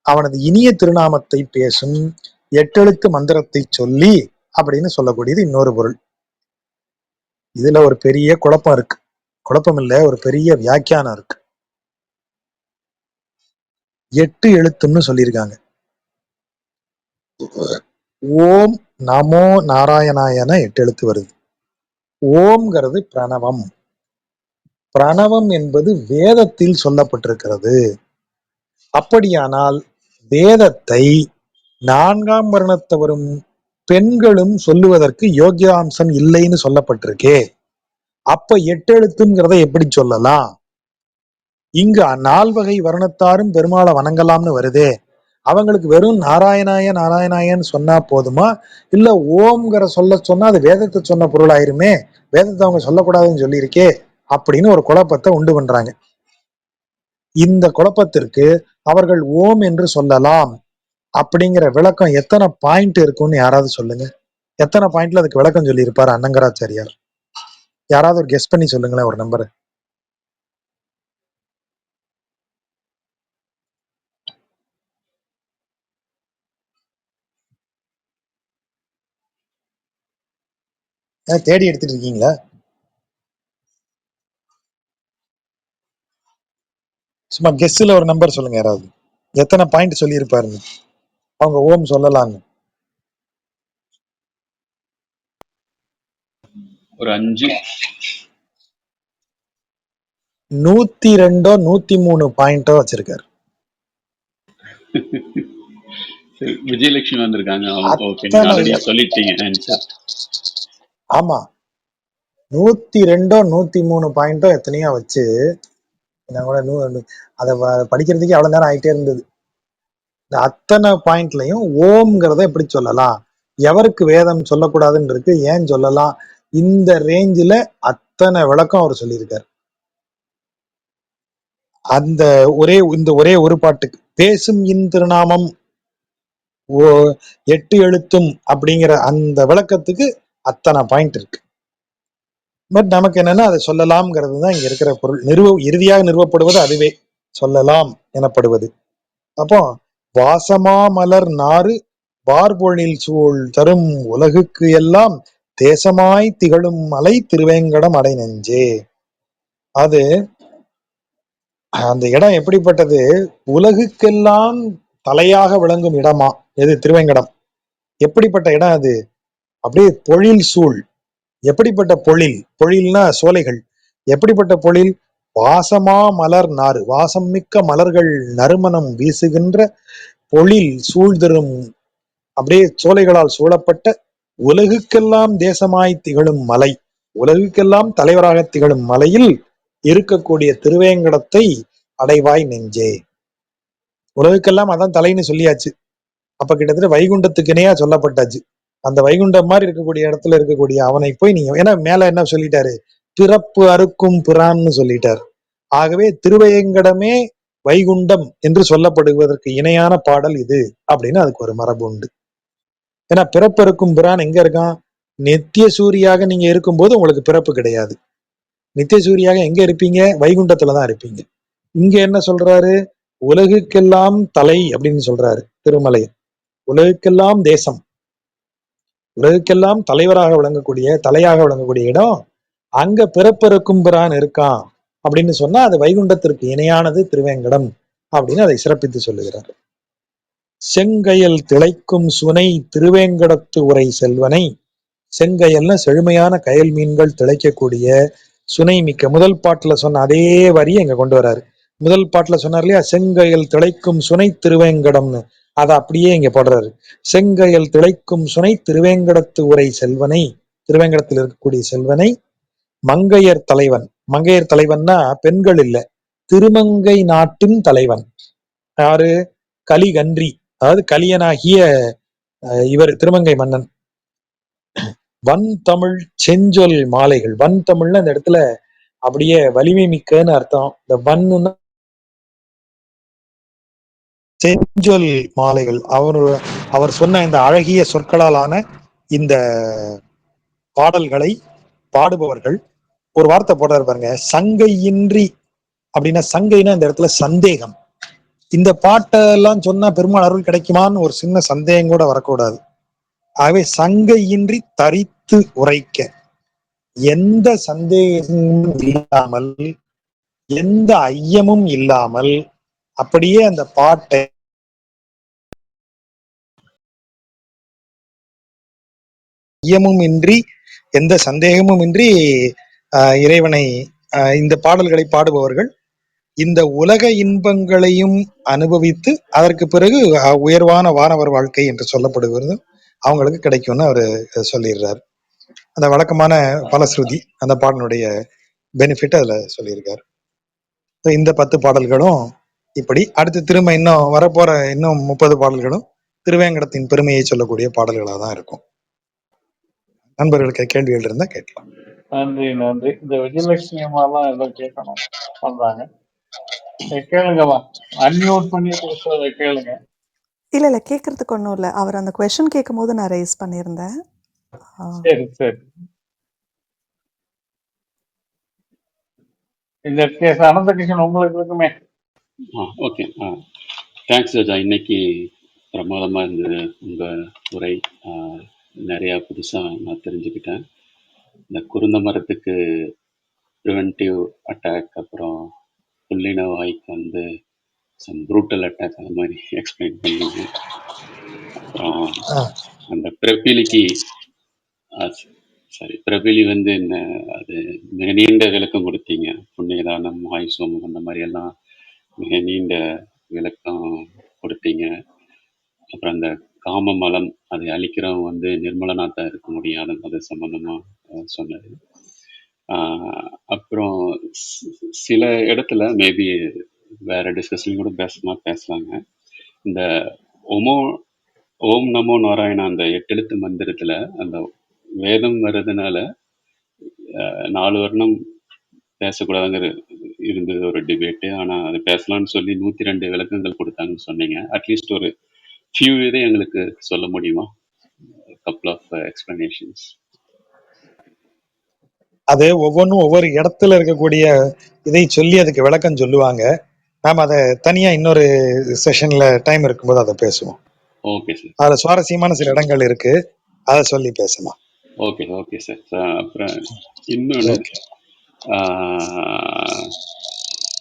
[SPEAKER 2] அவனது இனிய திருநாமத்தை பேசும் எட்டெழுத்து மந்திரத்தை சொல்லி அப்படின்னு சொல்லக்கூடியது இன்னொரு பொருள். இதுல ஒரு பெரிய குழப்பம் இருக்கு. குழப்பம் இல்ல, ஒரு பெரிய வியாக்கியானம் இருக்கு. எட்டு எழுத்துன்னு சொல்லியிருக்காங்க. ஓம் நமோ நாராயணாயன எட்டு எழுத்து வருது. ஓம்ங்கிறது பிரணவம். பிரணவம் என்பது வேதத்தில் சொல்லப்பட்டிருக்கிறது. அப்படியானால் வேதத்தை நான்காம் வருணத்தவரும் பெண்களும் சொல்லுவதற்கு யோகியாம்சம் இல்லைன்னு சொல்லப்பட்டிருக்கே. அப்ப எட்டு எழுத்துங்கிறத எப்படி சொல்லலாம்? இங்கு நால்வகை வருணத்தாரும் பெருமாளை வணங்கலாம்னு வருதே, அவங்களுக்கு வெறும் நாராயணாய நாராயணாயன்னு சொன்னா போதுமா, இல்ல ஓம்ங்கிற சொல்ல சொன்னா அது வேதத்தை சொன்ன பொருள் ஆயிருமே, வேதத்தை அவங்க சொல்லக்கூடாதுன்னு சொல்லியிருக்கே அப்படின்னு ஒரு குழப்பத்தை உண்டு பண்றாங்க. இந்த குழப்பத்திற்கு அவர்கள் ஓம் என்று சொல்லலாம் அப்படிங்கிற விளக்கம் எத்தனை பாயிண்ட் இருக்கும்னு யாராவது சொல்லுங்க. எத்தனை பாயிண்ட்ல அதுக்கு விளக்கம் சொல்லி இருப்பாரு அன்னங்கராச்சாரியார்? யாராவது ஒரு கெஸ் பண்ணி சொல்லுங்களேன் ஒரு நம்பர். தேடி எடுத்துட்டு இருக்கீங்களா? சும்மா கெஸ்ல ஒரு நம்பர் சொல்லுங்க யாராவது. எத்தனை பாயிண்ட் சொல்லி இருப்பாருங்க அவங்க ஓம் சொல்லலாங்க?
[SPEAKER 3] ஒரு 5.
[SPEAKER 2] 102 103 பாயிண்டோ வச்சிருக்காரு.
[SPEAKER 3] விஜயலட்சுமி வந்திருக்காங்க. ஓகே, நீங்க
[SPEAKER 2] அத்தனை
[SPEAKER 3] ஆல்ரெடி சொல்லிட்டீங்க ஆன்சர்.
[SPEAKER 2] ஆமா, 102 103 பாயிண்டோ எத்தனையோ வச்சு நான் கூட அதை படிக்கிறதுக்கே அவ்வளவு நேரம் ஆயிட்டே இருந்தது. இந்த அத்தனை பாயிண்ட்லயும் ஓம்ங்கிறத எப்படி சொல்லலாம், எவருக்கு வேதம் சொல்லக்கூடாதுன்னு இருக்கு, ஏன் சொல்லலாம், இந்த ரேஞ்சில அத்தனை விளக்கம் அவர் சொல்லியிருக்காரு. அந்த ஒரே ஒரு பாட்டுக்கு பேசும் இன் திருநாமம் எட்டு எழுத்தும் அப்படிங்கிற அந்த விளக்கத்துக்கு அத்தனை பாயிண்ட் இருக்கு. பட் நமக்கு என்னன்னா அதை சொல்லலாம்ங்கிறது தான் இங்க இருக்கிற பொருள். இறுதியாக நிறுவப்படுவது அதுவே சொல்லலாம் எனப்படுவது. அப்போ வாசமா மலர் நாறு பார்பொழில் சூழ் தரும் உலகுக்கு எல்லாம் தேசமாய் திகழும் மலை திருவேங்கடம் அடை நெஞ்சே. அது அந்த இடம் எப்படிப்பட்டது? உலகுக்கெல்லாம் தலையாக விளங்கும் இடமா எது? திருவேங்கடம். எப்படிப்பட்ட இடம் அது? அப்படியே பொழில் சூழ். எப்படிப்பட்ட பொழில்? பொழில்னா சோலைகள். எப்படிப்பட்ட பொழில்? வாசமா மலர் நாறு, வாசம் மிக்க மலர்கள் நறுமணம் வீசுகின்ற பொழில் சூழ்தரும் அப்படியே சோலைகளால் சூழப்பட்ட உலகுக்கெல்லாம் தேசமாய் திகழும் மலை, உலகுக்கெல்லாம் தலைவராக திகழும் மலையில் இருக்கக்கூடிய திருவேங்கடத்தை அடைவாய் நெஞ்சே. உலகுக்கெல்லாம் அதான் தலைன்னு சொல்லியாச்சு. அப்ப கிட்டத்தட்ட வைகுண்டத்துக்கு இணையா சொல்லப்பட்டாச்சு. அந்த வைகுண்டம் மாதிரி இருக்கக்கூடிய இடத்துல இருக்கக்கூடிய அவனை போய் நீங்க, ஏன்னா மேல என்ன சொல்லிட்டாரு? பிறப்பு அறுக்கும் பிரான்னு சொல்லிட்டார். ஆகவே திருவேங்கடமே வைகுண்டம் என்று சொல்லப்படுவதற்கு இணையான பாடல் இது அப்படின்னு அதுக்கு ஒரு மரபு உண்டு. ஏன்னா பிறப்பு அறுக்கும் பிரான் எங்க இருக்கான்? நித்திய சூரியாக நீங்க இருக்கும்போது உங்களுக்கு பிறப்பு கிடையாது. நித்திய சூரியாக எங்க இருப்பீங்க? வைகுண்டத்துலதான் இருப்பீங்க. இங்க என்ன சொல்றாரு? உலகுக்கெல்லாம் தலை அப்படின்னு சொல்றாரு திருமலை. உலகுக்கெல்லாம் தேசம், உலகுக்கெல்லாம் தலைவராக விளங்கக்கூடிய தலையாக விளங்கக்கூடிய இடம், அங்க பிறப்பிறக்கும் பிரான் இருக்கான் அப்படின்னு சொன்னா அது வைகுண்டத்திற்கு இணையானது திருவேங்கடம் அப்படின்னு அதை சிறப்பித்து சொல்லுகிறார். செங்கையல் திளைக்கும் சுனை திருவேங்கடத்து உரை செல்வனை. செங்கயல்ல செழுமையான கயல் மீன்கள் திளைக்கக்கூடிய சுனை மிக்க. முதல் பாட்டுல சொன்ன அதே வரி எங்க கொண்டு வராரு. முதல் பாட்டுல சொன்னார் இல்லையா, செங்கயல் திளைக்கும் சுனை திருவேங்கடம்னு, அதை அப்படியே இங்க போடுறாரு. செங்கயல் திளைக்கும் சுனை திருவேங்கடத்து உரை செல்வனை திருவேங்கடத்தில் இருக்கக்கூடிய செல்வனை மங்கையர் தலைவன். மங்கையர் தலைவன்னா பெண்கள் இல்ல, திருமங்கை நாட்டின் தலைவன். யாரு? கலிகன்றி, அதாவது கலியனாகிய இவர் திருமங்கை மன்னன். வன் தமிழ் செஞ்சொல் மாலைகள். வன் தமிழ்னா இந்த இடத்துல அப்படியே வலிமை மிக்கன்னு அர்த்தம். இந்த வன்னுன்னா செஞ்சொல் மாலைகள். அவர் சொன்ன இந்த அழகிய சொற்களாலான இந்த பாடல்களை பாடுபவர்கள். ஒரு வார்த்தை போடுறாரு பாருங்க, சங்கையின்றி. அப்படின்னா சங்கைன்னா இந்த இடத்துல சந்தேகம். இந்த பாட்டெல்லாம் சொன்னா பெருமாள் அருள் கிடைக்குமான்னு ஒரு சின்ன சந்தேகம் கூட வரக்கூடாது. ஆகவே சங்கையின்றி தரித்து உரைக்க, எந்த சந்தேகமும் இல்லாமல், எந்த ஐயமும் இல்லாமல் அப்படியே அந்த பாட்டை ஐயமும் இன்றி, எந்த சந்தேகமும் இன்றி இறைவனை இந்த பாடல்களை பாடுபவர்கள் இந்த உலக இன்பங்களையும் அனுபவித்து அதற்கு பிறகு உயர்வான வானவர் வாழ்க்கை என்று சொல்லப்படுகிறது அவங்களுக்கு கிடைக்கும்னு அவரு சொல்லிடுறாரு. அந்த வழக்கமான பலஸ்ருதி அந்த பாடலுடைய பெனிஃபிட் அதுல சொல்லியிருக்காரு. இந்த 10 பாடல்களும் இப்படி. அடுத்து திரும்ப இன்னும் வரப்போற இன்னும் 30 பாடல்களும் திருவேங்கடத்தின் பெருமையை சொல்லக்கூடிய பாடல்களாக தான் இருக்கும். நண்பர்களுக்கு கேள்விகள் இருந்தா கேட்கலாம்.
[SPEAKER 4] நன்றி நன்றி. இந்த விஜயலட்சுமி அம்மாலாம் ஏதோ கேட்கணும் பண்றாங்க. கேளுங்கம்மா, அன்மியூட் பண்ணி பேசுறத கேளுங்க.
[SPEAKER 5] இல்ல கேட்கறதுக்கு ஒன்றும் இல்லை. அவர் அந்த கொஸ்டின் கேட்கும் போது நான் ரைஸ் பண்ணியிருந்தேன்.
[SPEAKER 4] சரி சரி. இந்த கேஸ் அனந்த கிருஷ்ணன் உங்களுக்கு இருக்குமே.
[SPEAKER 3] ஓகே. தேங்க்ஸ் ராஜா. இன்னைக்கு பிரமாதமாக இருந்தது உங்கள் உரை. நிறையா புதுசாக நான் தெரிஞ்சுக்கிட்டேன். இந்த குருந்த மரத்துக்கு ப்ரிவென்டிவ் அட்டாக், அப்புறம் புல்லின வாய்க்கு வந்து சம் ப்ரூட்டல் அட்டாக், அந்த மாதிரி எக்ஸ்பிளைன் பண்ணுங்க. அப்புறம் அந்த பிரபிலிக்கு பிரபிலி வந்து என்ன, அது மிக நீண்ட விளக்கம் கொடுத்தீங்க. புண்ணியதானம், ஆயுசோமம், அந்த மாதிரி எல்லாம் மிக நீண்ட விளக்கம் கொடுத்தீங்க. அப்புறம் அந்த காம மலம் அதை அழிக்கிறவங்க வந்து நிர்மலனாத்தான் இருக்க முடியாது, அது சம்பந்தமா சொன்னது. அப்புறம் சில இடத்துல மேபி வேற டிஸ்கஷன் கூட பேசலாங்க. இந்த ஓம் நமோ நாராயணா அந்த 8 எழுத்து மந்திரத்துல அந்த வேதம் வர்றதுனால 4 வருணம் பேசக்கூடாதுங்கிற இருந்தது ஒரு டிபேட்டு. ஆனால் அது பேசலாம்னு சொல்லி 102 விளக்கங்கள் கொடுத்தாங்கன்னு சொன்னீங்க. அட்லீஸ்ட் ஒரு ஃபியூ இதை எங்களுக்கு சொல்ல முடியுமா? Couple of explanations.
[SPEAKER 2] அது ஒவ்வொன்றும் ஒவ்வொரு இடத்துல இருக்கக்கூடிய இதை சொல்லி அதுக்கு விளக்கம் சொல்லுவாங்க. நாம அதை தனியா இன்னொரு செஷன்ல டைம் இருக்கும்போது அதை பேசுவோம்.
[SPEAKER 3] Okay sir.
[SPEAKER 2] அதுல சுவாரஸ்யமான சில இடங்கள் இருக்கு, அதை சொல்லி பேசலாம்.
[SPEAKER 3] Okay okay sir. அப்புறம் இன்னொன்று,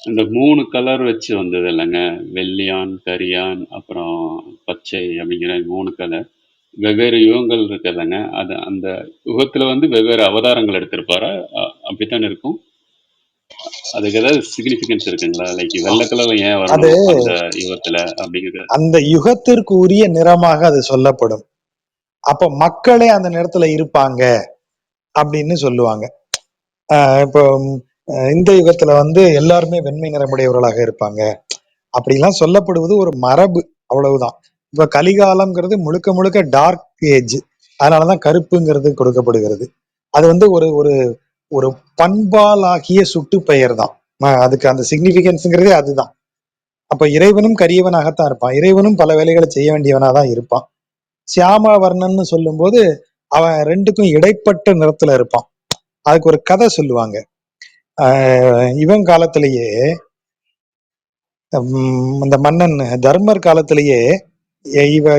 [SPEAKER 3] இந்த 3 கலர் வச்சு வந்தது இல்லைங்க, வெள்ளியான், கரியான், அப்புறம் பச்சை அப்படிங்கிற 3 கலர் வெவ்வேறு யுகங்கள் இருக்குதுங்க. அது அந்த யுகத்துல வந்து வெவ்வேறு அவதாரங்கள் எடுத்திருப்பாரா? அப்படித்தான் இருக்கும். அதுக்கு ஏதாவது சிக்னிபிகன்ஸ் இருக்குங்களா? லைக் வெள்ளை கலர்ல ஏன் வரணும் அந்த யுகத்துல அப்படிங்கிறது? அந்த
[SPEAKER 2] யுகத்திற்கு உரிய நிறமாக அது சொல்லப்படும். அப்ப மக்களே அந்த நிறத்துல இருப்பாங்க அப்படின்னு சொல்லுவாங்க. இப்போ இந்த யுகத்துல வந்து எல்லாருமே வெண்மை நிறமுடையவர்களாக இருப்பாங்க அப்படிலாம் சொல்லப்படுவது ஒரு மரபு, அவ்வளவுதான். இப்ப கலிகாலம்ங்கிறது முழுக்க முழுக்க டார்க் ஏஜ், அதனாலதான் கருப்புங்கிறது கொடுக்கப்படுகிறது. அது வந்து ஒரு ஒரு ஒரு பண்பாலாகிய சுட்டு பெயர் தான். அதுக்கு அந்த சிக்னிபிகன்ஸ்ங்கிறதே அதுதான். அப்ப இறைவனும் கரியவனாகத்தான் இருப்பான், இறைவனும் பல வேலைகளை செய்ய வேண்டியவனாதான் இருப்பான். சியாமவர்ணன்னு சொல்லும் போது அவன் ரெண்டுக்கும் இடைப்பட்ட நிறத்துல இருப்பான். அதுக்கு ஒரு கதை சொல்லுவாங்க. இவன் காலத்திலேயே, இந்த மன்னன் தர்மர் காலத்திலேயே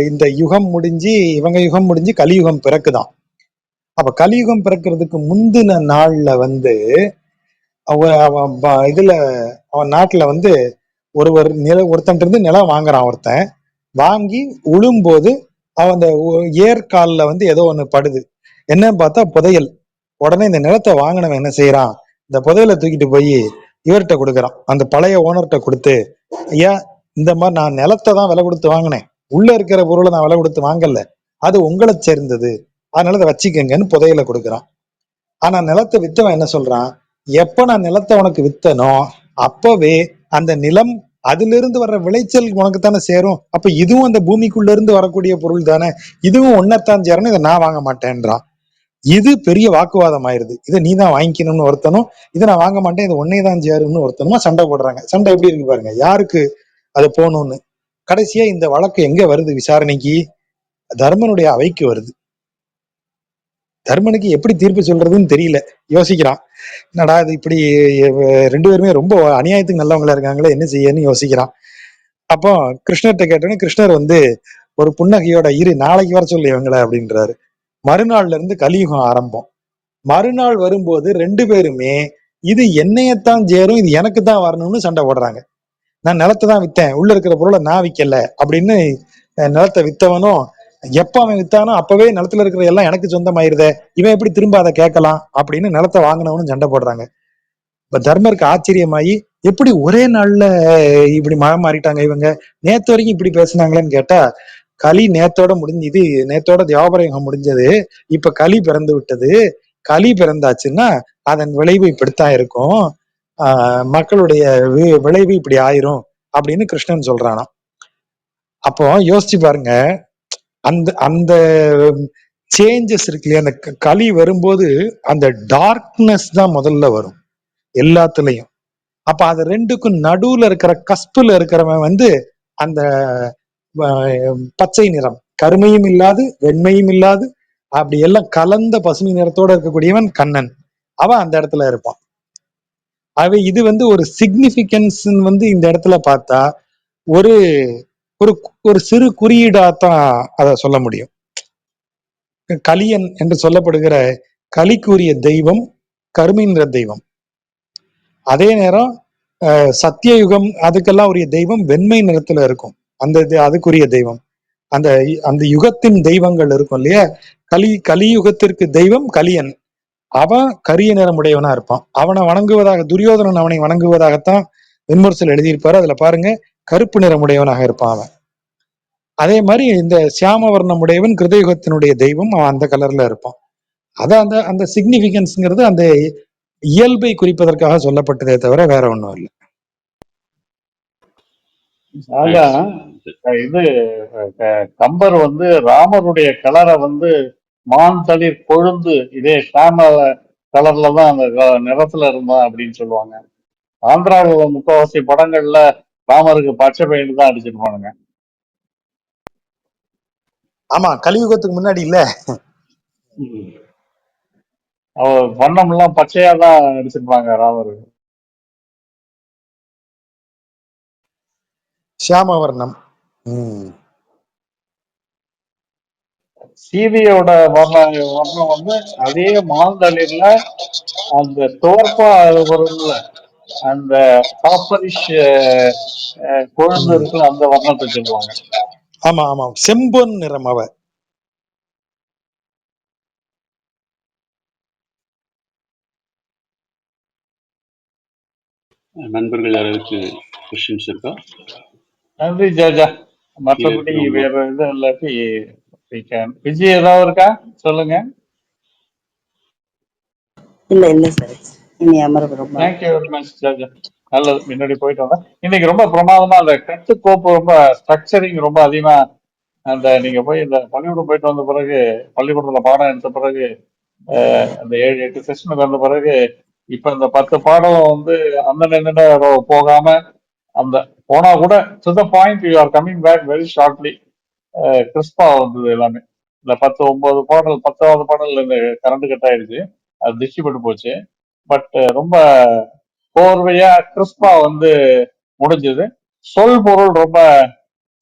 [SPEAKER 2] இந்த யுகம் முடிஞ்சு இவங்க யுகம் முடிஞ்சு கலியுகம் பிறக்குதான். அப்ப கலியுகம் பிறக்கிறதுக்கு முந்தின நாள்ல வந்து இதுல அவன் நாட்டுல வந்து ஒருத்தன் இருந்து நிலம் வாங்குறான். ஒருத்தன் வாங்கி உழும்போது அவன் அந்த ஏற்காலில் வந்து ஏதோ ஒண்ணு படுது. என்னன்னு பார்த்தா புதையல். உடனே இந்த நிலத்தை வாங்கினவன் என்ன செய்யறான், இந்த புதையலை தூக்கிட்டு போய் இவர்கிட்ட கொடுக்குறான், அந்த பழைய ஓனர்கிட்ட கொடுத்து, ஐயா இந்த மாதிரி நான் நிலத்தை தான் விலை கொடுத்து வாங்கினேன், உள்ள இருக்கிற பொருளை நான் விலை கொடுத்து வாங்கல, அது உங்களை சேர்ந்தது, அதனால இதை வச்சுக்கங்கன்னு புதையலை கொடுக்குறான். ஆனா நிலத்தை வித்தவன் என்ன சொல்றான், எப்ப நான் நிலத்தை உனக்கு வித்தனோ அப்பவே அந்த நிலம் அதிலிருந்து வர்ற விளைச்சல் உனக்கு தானே சேரும், அப்ப இதுவும் அந்த பூமிக்குள்ள இருந்து வரக்கூடிய பொருள் தானே, இதுவும் ஒன்னத்தான் சேரணும், இதை நான் வாங்க மாட்டேன்றான். இது பெரிய வாக்குவாதம் ஆயிருது. இதை நீ தான் வாங்கிக்கணும்னு ஒருத்தனும், இதை நான் வாங்க மாட்டேன் இது ஒன்னே தான் சேரும்னு ஒருத்தனுமா சண்டை போடுறாங்க. சண்டை எப்படி இருக்கு பாருங்க, யாருக்கு அது போகணும்னு. கடைசியா இந்த வழக்கு எங்க வருது விசாரணைக்கு, தர்மனுடைய அவைக்கு வருது. தர்மனுக்கு எப்படி தீர்ப்பு சொல்றதுன்னு தெரியல, யோசிக்கிறான். என்னடா இது இப்படி ரெண்டு பேருமே ரொம்ப அநியாயத்துக்கு நல்லவங்களா இருக்காங்களே, என்ன செய்யன்னு யோசிக்கிறான். அப்போ கிருஷ்ணர்கிட்ட கேட்டோன்னே கிருஷ்ணர் வந்து ஒரு புன்னகையோட, இரு நாளைக்கு வர சொல்லு இவங்கள அப்படின்றாரு. மறுநாள்ல இருந்து கலியுகம் ஆரம்பம். மறுநாள் வரும்போது ரெண்டு பேருமே இது என்னையத்தான் சேரும், இது எனக்கு தான் வரணும்னு சண்டை போடுறாங்க. நான் நிலத்தை தான் வித்தேன், உள்ள இருக்கிற பொருளை நான் விற்கல அப்படின்னு நிலத்தை வித்தவனும், எப்ப அவன் வித்தானோ அப்பவே நிலத்துல இருக்கிற எல்லாம் எனக்கு சொந்தமாயிருதே, இவன் எப்படி திரும்ப அதை கேட்கலாம் அப்படின்னு நிலத்தை வாங்கினவனும் சண்டை போடுறாங்க. இப்ப தர்மருக்கு ஆச்சரியமாயி, எப்படி ஒரே நாள்ல இப்படி மனம் மாறிட்டாங்க இவங்க, நேத்து வரைக்கும் இப்படி பேசுனாங்களேன்னு கேட்டா, களி நேத்தோட முடிஞ்சது, நேத்தோட தியாபரயுகம் முடிஞ்சது, இப்ப களி பிறந்து விட்டது. களி பிறந்தாச்சுன்னா அதன் விளைவு இப்படித்தான் இருக்கும், மக்களுடைய விளைவு இப்படி ஆயிரும் அப்படின்னு கிருஷ்ணன் சொல்றானா. அப்போ யோசிச்சு பாருங்க, அந்த அந்த சேஞ்சஸ் இருக்கு இல்லையா, அந்த களி வரும்போது அந்த டார்க்னஸ் தான் முதல்ல வரும் எல்லாத்துலயும். அப்ப அது ரெண்டுக்கும் நடுவுல இருக்கிற கஸ்புல இருக்கிறவன் வந்து அந்த பச்சை நிறம், கருமையும் இல்லாது வெண்மையும் இல்லாது அப்படி எல்லாம் கலந்த பசுமை நிறத்தோட இருக்கக்கூடியவன் கண்ணன், அவன் அந்த இடத்துல இருப்பான். ஆகவே இது வந்து ஒரு சிக்னிபிகன்ஸ் வந்து இந்த இடத்துல பார்த்தா ஒரு ஒரு ஒரு சிறு குறியீடாத்தான் அதை சொல்ல முடியும். கலியன் என்று சொல்லப்படுகிற கலிக்குரிய தெய்வம் கருமை நிற தெய்வம். அதே நேரம் சத்தியயுகம் அதுக்கெல்லாம் உரிய தெய்வம் வெண்மை நிறத்துல இருக்கும், அந்த அதுக்குரிய தெய்வம். அந்த அந்த யுகத்தின் தெய்வங்கள் இருக்கும் இல்லையா, கலியுகத்திற்கு தெய்வம் கலியன், அவன் கரிய நிறமுடையவனா இருப்பான். அவனை வணங்குவதாக துரியோதனன் அவனை வணங்குவதாகத்தான் வெண்முரசில் எழுதியிருப்பாரு. அதுல பாருங்க, கருப்பு நிறமுடையவனாக இருப்பான் அவன். அதே மாதிரி இந்த சியாமவர்ணம் உடையவன் கிருதயுகத்தினுடைய தெய்வம், அவன் அந்த கலர்ல இருப்பான். அதான் அந்த அந்த சிக்னிபிகன்ஸ்ங்கிறது அந்த இயல்பை குறிப்பதற்காக சொல்லப்பட்டதே தவிர வேற ஒண்ணும் இல்லை.
[SPEAKER 4] இது கம்பர் வந்து ராமருடைய கலரை வந்து மான் தளிர் கொழுந்து இதே சாம கலர்ல தான் அந்த நிறத்துல இருந்தான் அப்படின்னு சொல்லுவாங்க. ஆந்திராவில் முக்காவாசி படங்கள்ல ராமருக்கு பச்சை பெயிண்ட் தான் அடிச்சிருப்பானுங்க.
[SPEAKER 2] ஆமா, கலியுகத்துக்கு முன்னாடி இல்ல,
[SPEAKER 4] அவர் வண்ணம் எல்லாம் பச்சையா தான் அடிச்சிருப்பாங்க ராமருக்கு.
[SPEAKER 2] சியாமவர்ணம்.
[SPEAKER 4] சீதையோட வர்ணம் வந்து அதே மாந்தளிர்ல அந்த தோற்பா வரும்ல, அந்த காப்பரிஷ் கொழுந்து இருக்குல்ல, அந்த வர்ணத்தை சொல்லுவாங்க.
[SPEAKER 2] ஆமா ஆமா, செம்பொன் நிறம் அவ.
[SPEAKER 3] நண்பர்கள் யாராவது கொஸ்டின்ஸ் இருக்கா?
[SPEAKER 4] நன்றி ஜாஜா. மற்றபடி வேற எதுவும் இல்லாட்டி விஜய் ஏதாவது இருக்கா சொல்லுங்க.
[SPEAKER 6] இல்ல இல்ல சார், இனி அமர்வு ரொம்ப
[SPEAKER 4] தேங்க்யூ வெரி மச் ஜாஜா. நல்லது, முன்னாடி போயிட்டு வந்தேன். இன்னைக்கு ரொம்ப பிரமாதமா அந்த கட்டுக்கோப்பு ரொம்ப ஸ்ட்ரக்சரிங் ரொம்ப அதிகமா. அந்த நீங்க போய் இந்த பள்ளிக்கூடம் போயிட்டு வந்த பிறகு, பள்ளிக்கூடத்துல பாடம் எடுத்த பிறகு, அந்த 7-8 செஷனுக்கு வந்த பிறகு, இப்ப இந்த 10 பாடம் வந்து அந்த போகாம அந்த போனா கூட to the point you are coming back very shortly, கிறிஸ்பா வந்தது எல்லாமே. இந்த 10-9 பாடல், 10வது பாடல் இந்த கரண்ட் கட் ஆயிடுச்சு, அது திஷ்டிப்பட்டு போச்சு. பட் ரொம்ப கோர்வையா கிறிஸ்பா வந்து முடிஞ்சது. சொல் பொருள் ரொம்ப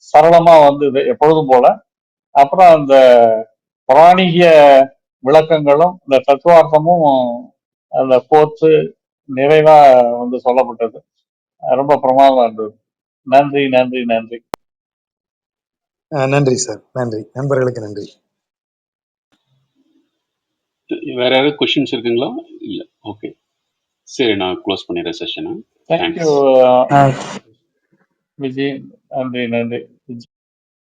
[SPEAKER 4] சரளமா வந்தது எப்பொழுதும் போல. அப்புறம் அந்த புராணிக விளக்கங்களும் இந்த தத்துவார்த்தமும் அந்த போத்து நிறைவா வந்து சொல்லப்பட்டது. ரொம்ப பிரமாதமா இருந்தது. நன்றி நன்றி நன்றி.
[SPEAKER 2] நன்றி சார், நன்றி நண்பர்களுக்கு நன்றி.
[SPEAKER 3] வேற யாராவது கொஸ்டின்ஸ் இருக்குங்களா? இல்ல, ஓகே சரி, நான் க்ளோஸ் பண்ணிடுறேன் செஷனை.
[SPEAKER 4] தேங்க்யூ விஜய், நன்றி நன்றி.